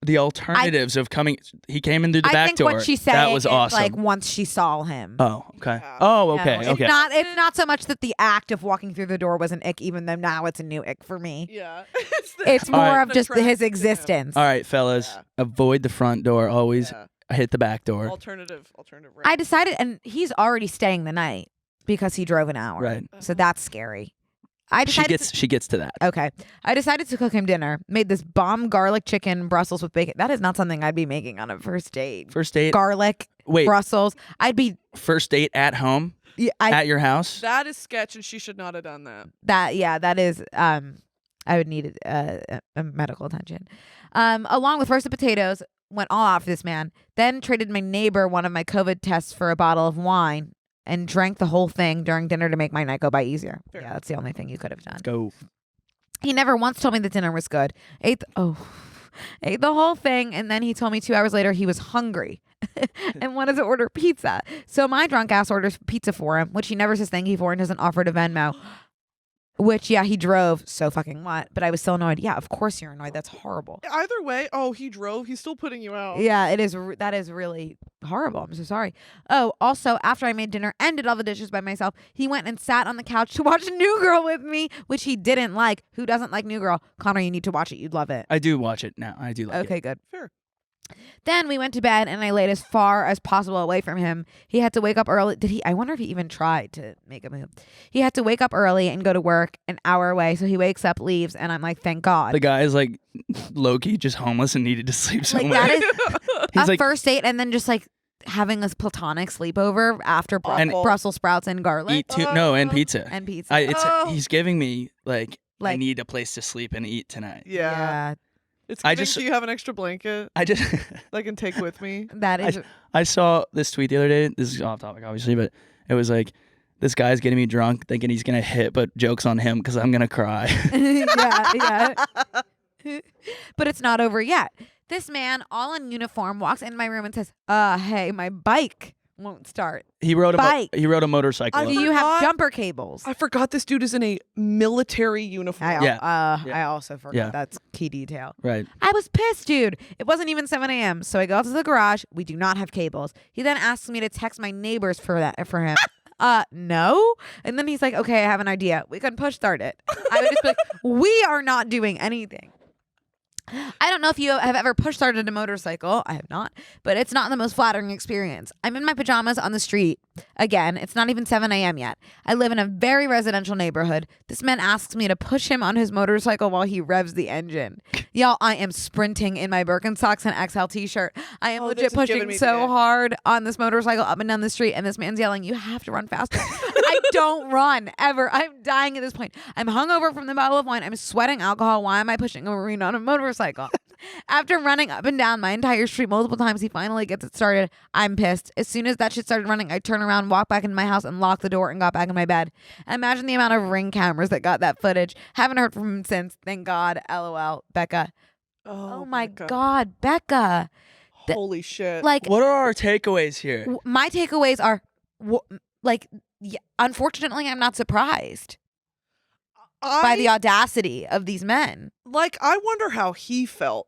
the alternatives of coming. He came in through the back door. What she said that was awesome. Like once she saw him. Oh, okay. Oh, okay. No, okay. It's not so much that the act of walking through the door was an ick, even though now it's a new ick for me. Yeah. It's more of just his existence. All right, fellas, avoid the front door. Always hit the back door. Alternative. Right. I decided, and he's already staying the night because he drove an hour. Right. So that's scary. She gets to that. Okay. I decided to cook him dinner. Made this bomb garlic chicken Brussels with bacon. That is not something I'd be making on a first date. First date? Garlic, Brussels. I'd be... First date at home? Yeah, at your house? That is sketch, and she should not have done that. That is... I would need a medical attention. Along with roasted potatoes, went all out for this man. Then traded my neighbor one of my COVID tests for a bottle of wine. And drank the whole thing during dinner to make my night go by easier. Fair. Yeah, that's the only thing you could have done. Let's go. He never once told me the dinner was good. Ate the whole thing, and then he told me 2 hours later he was hungry and wanted to order pizza. So my drunk ass orders pizza for him, which he never says thank you for and doesn't offer to Venmo. Which, yeah, he drove. So fucking what? But I was still annoyed. Yeah, of course you're annoyed. That's horrible. Either way, he drove. He's still putting you out. Yeah, it is. That is really horrible. I'm so sorry. Oh, also, after I made dinner and did all the dishes by myself, he went and sat on the couch to watch New Girl with me, which he didn't like. Who doesn't like New Girl? Connor, you need to watch it. You'd love it. I do watch it now. I do like it. Okay, good. Fair. Then we went to bed and I laid as far as possible away from him. He had to wake up early. I wonder if he even tried to make a move. He had to wake up early and go to work an hour away. So he wakes up, leaves, and I'm like, thank God. The guy is like low-key just homeless and needed to sleep somewhere. That is a first date and then just like having a platonic sleepover after Brussels sprouts and garlic. And pizza. And pizza. He's giving me like I need a place to sleep and eat tonight. Yeah. It's giving, do you have an extra blanket? That I can take with me. That is. I saw this tweet the other day. This is off topic, obviously, but it was like, this guy's getting me drunk, thinking he's gonna hit, but joke's on him because I'm gonna cry. yeah. But it's not over yet. This man, all in uniform, walks into my room and says, "Hey, my bike won't start." He rode a motorcycle. Do you have jumper cables? I forgot this dude is in a military uniform. I also forgot. Yeah. That's key detail. Right. I was pissed, dude. It wasn't even 7 a.m. So I go out to the garage. We do not have cables. He then asks me to text my neighbors for him. No. And then he's like, okay, I have an idea. We can push start it. I would just be like, we are not doing anything. I don't know if you have ever push started a motorcycle. I have not, but it's not the most flattering experience. I'm in my pajamas on the street. Again, it's not even 7 a.m. yet. I live in a very residential neighborhood. This man asks me to push him on his motorcycle while he revs the engine. Y'all, I am sprinting in my Birkenstocks and XL t-shirt. I am legit pushing so hard on this motorcycle up and down the street, and this man's yelling, "You have to run faster." I don't run ever. I'm dying at this point. I'm hungover from the bottle of wine. I'm sweating alcohol. Why am I pushing a marine on a motorcycle? After running up and down my entire street multiple times, he finally gets it started. I'm pissed. As soon as that shit started running, I turned around, walked back into my house, and locked the door and got back in my bed. Imagine the amount of Ring cameras that got that footage. Haven't heard from him since. Thank God. LOL. Becca. Oh my God, Becca. Holy shit. Like, what are our takeaways here? My takeaways are, unfortunately, I'm not surprised by the audacity of these men. Like, I wonder how he felt.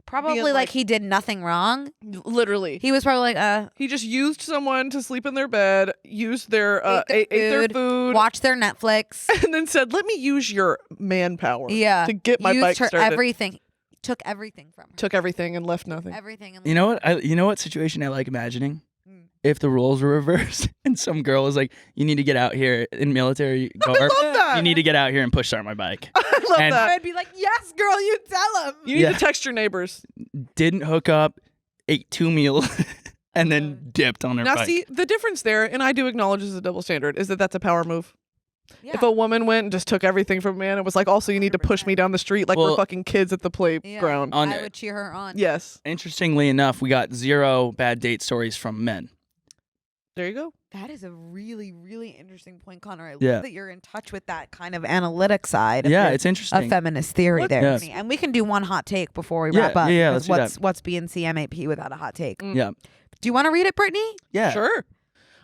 Probably like he did nothing wrong. Literally. He was probably like, he just used someone to sleep in their bed, used their, ate their food, watched their Netflix, and then said, "Let me use your manpower to get my bike started." Everything. Took everything from her. Took everything and left nothing. Everything. And you know what situation I like imagining if the roles were reversed and some girl was like, you need to get out here in military garb. love that. You need to get out here and push start my bike. I love And- that. I'd be like, yes, girl, you tell him. You need to text your neighbors. Didn't hook up, ate 2 meals, and then dipped on her Now, bike. see, the difference there, and I do acknowledge this is a double standard, is that that's a power move. Yeah. If a woman went and just took everything from a man and was like, also, you need to push me down the street like we're Well, fucking kids at the playground. On- I would cheer her on. Yes. Interestingly enough, we got 0 bad date stories from men. There you go. That is a really, really interesting point, Connor. I love Yeah. that you're in touch with that kind of analytic side. Yeah, of it's interesting. a feminist theory What? there. Yeah. Brittany. And we can do one hot take before we Yeah, wrap up. yeah, because let's do what's BNC MAP without a hot take? Mm. Yeah. Do you want to read it, Brittany? Yeah. Sure.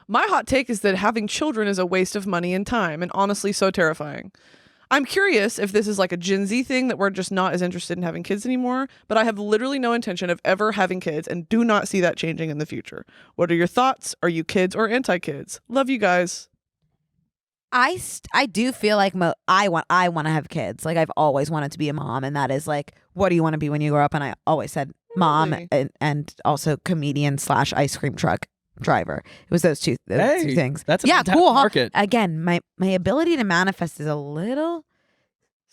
My hot take is that having children is a waste of money and time, and honestly so terrifying. I'm curious if this is like a Gen Z thing that we're just not as interested in having kids anymore, but I have literally no intention of ever having kids and do not see that changing in the future. What are your thoughts? Are you kids or anti-kids? Love you guys. I do feel like I want to have kids. Like I've always wanted to be a mom, and that is like, what do you want to be when you grow up? And I always said mom Really? and also comedian / ice cream truck driver. It was those two things. That's a yeah, fantastic cool. Huh? market. Again, my ability to manifest is a little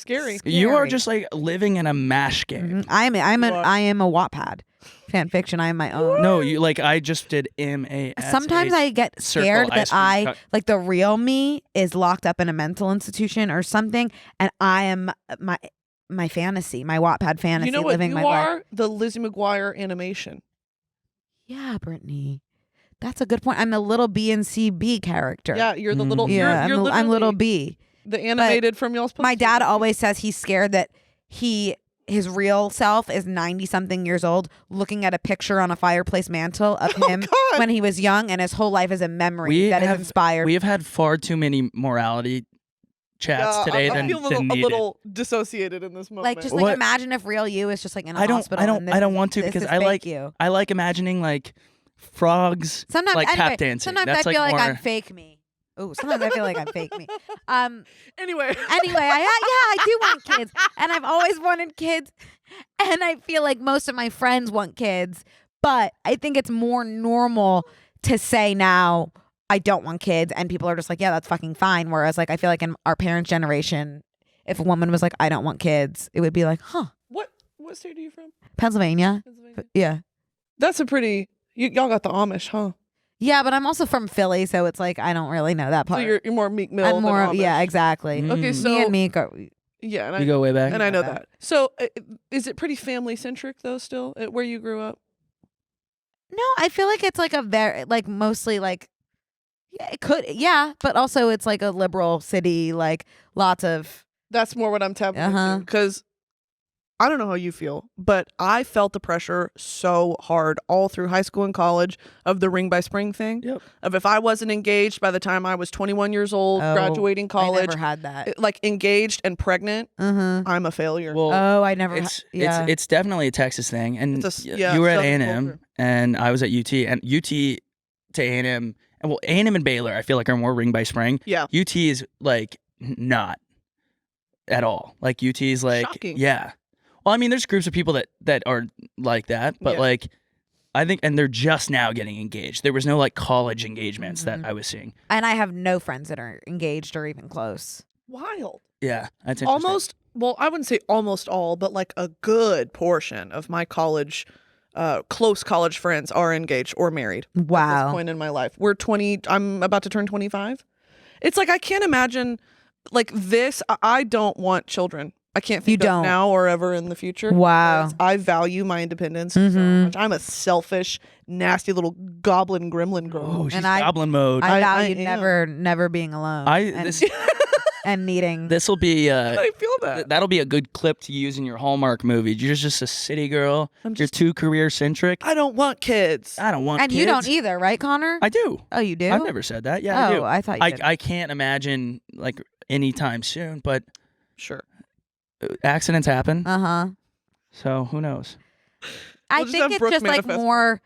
Scary. You are scary. just like living in a mash game. Mhm. I am a Wattpad fan fiction. I am my own. No, you like I just did MAS. Sometimes I get circle scared ice that cream I truck. like the real me is locked up in a mental institution or something, and I am my fantasy, my Wattpad fantasy, You know what living you my are? life. The Lizzie McGuire animation. Yeah, Brittany, that's a good point. I'm the little BNCB character. Yeah, you're the little. yeah, You're I'm little literally B. The animated from y'all's. My dad always says he's scared that his real self is 90-something years old looking at a picture on a fireplace mantle of him God. when he was young, and his whole life is a memory that is inspired. We have had far too many morality chats today I than feel a needed. little dissociated in this moment. like just like What- imagine if real you is just like in a I don't hospital. and this I don't is- want to this because is I fake like you. I like imagining like frogs Sometimes like anyway, tap dancing. Sometimes That's I feel like more, I'm fake me. Oh, sometimes I feel like I'm fake me. Anyway. I do want kids, and I've always wanted kids, and I feel like most of my friends want kids, but I think it's more normal to say now I don't want kids, and people are just like, yeah, that's fucking fine. Whereas like I feel like in our parents' generation, if a woman was like, I don't want kids, it would be like, huh, What state are you from? Pennsylvania. Pennsylvania. Yeah. That's a pretty. Y'all got the Amish, huh? Yeah, but I'm also from Philly, so it's like I don't really know that part. So you're more Meek Mill. I'm than more, Amish. yeah, exactly. Mm. Okay, so Me and Meek are, yeah, and we I go way back. and I know that. that. So is it pretty family centric though? Still, where you grew up? No, I feel like it's like a very like mostly like yeah, it could but also it's like a liberal city, like lots of That's more what I'm tapping Uh-huh. into because I don't know how you feel, but I felt the pressure so hard all through high school and college of the ring by spring thing. Yep. Of if I wasn't engaged by the time I was 21 years old, graduating I college, never had that. like engaged and pregnant, I'm a failure. Well, Oh, I never it's it's definitely a Texas thing, and It's a- y- yeah, you were at Southern A&M, culture. and I was at UT, and UT to A&M, and well, A&M and Baylor, I feel like are more ring by spring. Yeah. UT is like not at all. Like UT is like Shocking. yeah. Well, I mean, there's groups of people that are like that, but Yeah. like I think, and they're just now getting engaged. There was no like college engagements that I was seeing. And I have no friends that are engaged or even close. Wild. Yeah, that's interesting. Almost, well, I wouldn't say almost all, but like a good portion of my college, close college friends are engaged or married. At this Wow. point in my life. We're 20, I'm about to turn 25. It's like, I can't imagine like this. I don't want children. I can't think You of don't. now or ever in the future. Wow. because I value my independence so Mhm. much. I'm a selfish, nasty little goblin gremlin girl. Oh, she's And I- goblin mode. I I value am. never being alone. and, this and needing this will be I feel that. that'll be a good clip to use in your Hallmark movie. You're just a city girl. I'm You're just- too career centric. I don't want kids. I don't want and kids. you don't either, right, Connor? I do. Oh, you do? I've never said that. Yeah, I do. Oh, I thought you did. I can't imagine like anytime soon, but Sure. accidents happen. Uh-huh. So who knows? I We'll just think have it's Brooke just like manifest. more.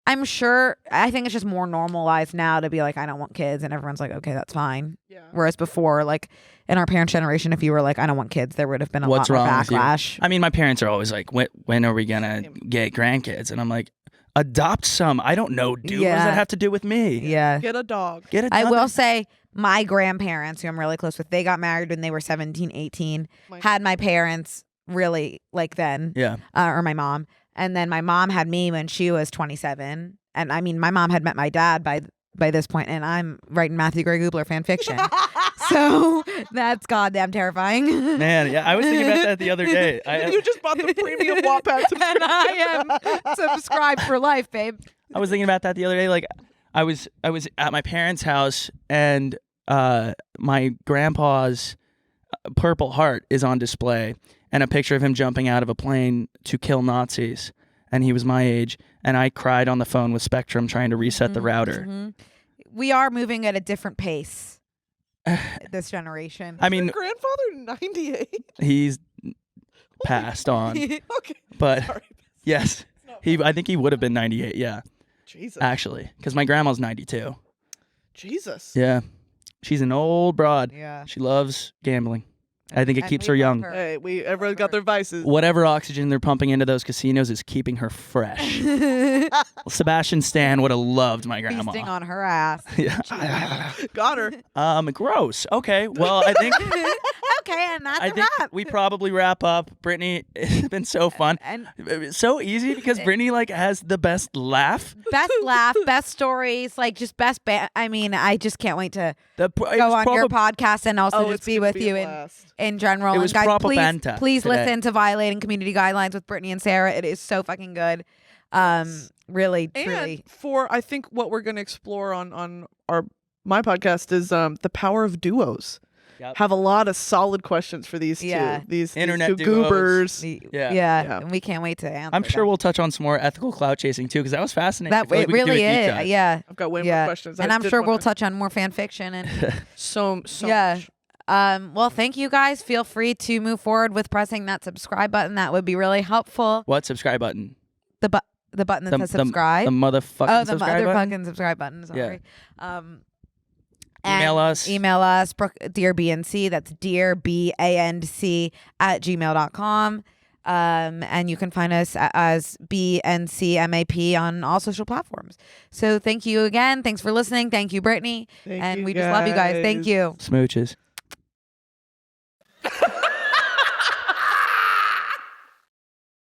I think it's just more normalized now to be like, I don't want kids, and everyone's like, okay, that's fine. Yeah. Whereas before, like in our parents' generation, if you were like, I don't want kids, there would have been a What's lot more wrong with you? backlash. I mean, my parents are always like, when are we gonna get grandkids? And I'm like, Adopt some. I don't know, dude. What does that have to do with me? Yeah. Get a dog. I will say my grandparents, who I'm really close with, they got married when they were 17, 18. Had my parents really like then. Yeah. Or my mom. And then my mom had me when she was 27. And I mean, my mom had met my dad by this point, and I'm writing Matthew Gray Gubler fan fiction. So that's goddamn terrifying. Man, yeah, I was thinking about that the other day. You just bought the premium Wattpad subscription. And I am subscribed for life, babe. I was thinking about that the other day. Like, I was at my parents' house, and my grandpa's Purple Heart is on display, and a picture of him jumping out of a plane to kill Nazis. And he was my age, and I cried on the phone with Spectrum trying to reset the router. Mm-hmm. We are moving at a different pace. This generation. I mean, your grandfather 98. He's passed on. Okay, but sorry. Yes, I think he would have been 98. Yeah, Jesus. Actually, because my grandma's 92. Jesus. Yeah, she's an old broad. Yeah, she loves gambling. I think it keeps her young. Hey, everyone's got their vices. Whatever oxygen they're pumping into those casinos is keeping her fresh. Sebastian Stan would have loved my grandma. Feasting on her ass. Yeah. Got her. Gross. Okay. Well, I think. Okay, and that's I think we probably wrap up. Brittany, it's been so fun. And so easy because Brittany has the best laugh. Best stories, just best I mean, I just can't wait to go on your podcast and also just be with you in general. It was and guys, please today. listen to Violating Community Guidelines with Brittany and Sarah. It is so fucking good. Really, truly. And for I think what we're going to explore on my podcast is the power of duos. Yep. Have a lot of solid questions for these two. These internet two goobers. Yeah. And we can't wait to answer. I'm sure we'll touch on some more ethical clout chasing too, because that was fascinating. It really is. Yeah. I've got way more questions. And I'm sure we'll touch on more fan fiction and so much. Well, thank you guys. Feel free to move forward with pressing that subscribe button. That would be really helpful. What subscribe button? The button that says subscribe. The motherfucking subscribe button. Motherfucking subscribe button. Sorry. Yeah. Email us, Brooke, Dear BNC. That's Dear BANC @gmail.com. And you can find us as BNCMAP on all social platforms. So thank you again. Thanks for listening. Thank you, Brittany. We just love you guys. Thank you. Smooches.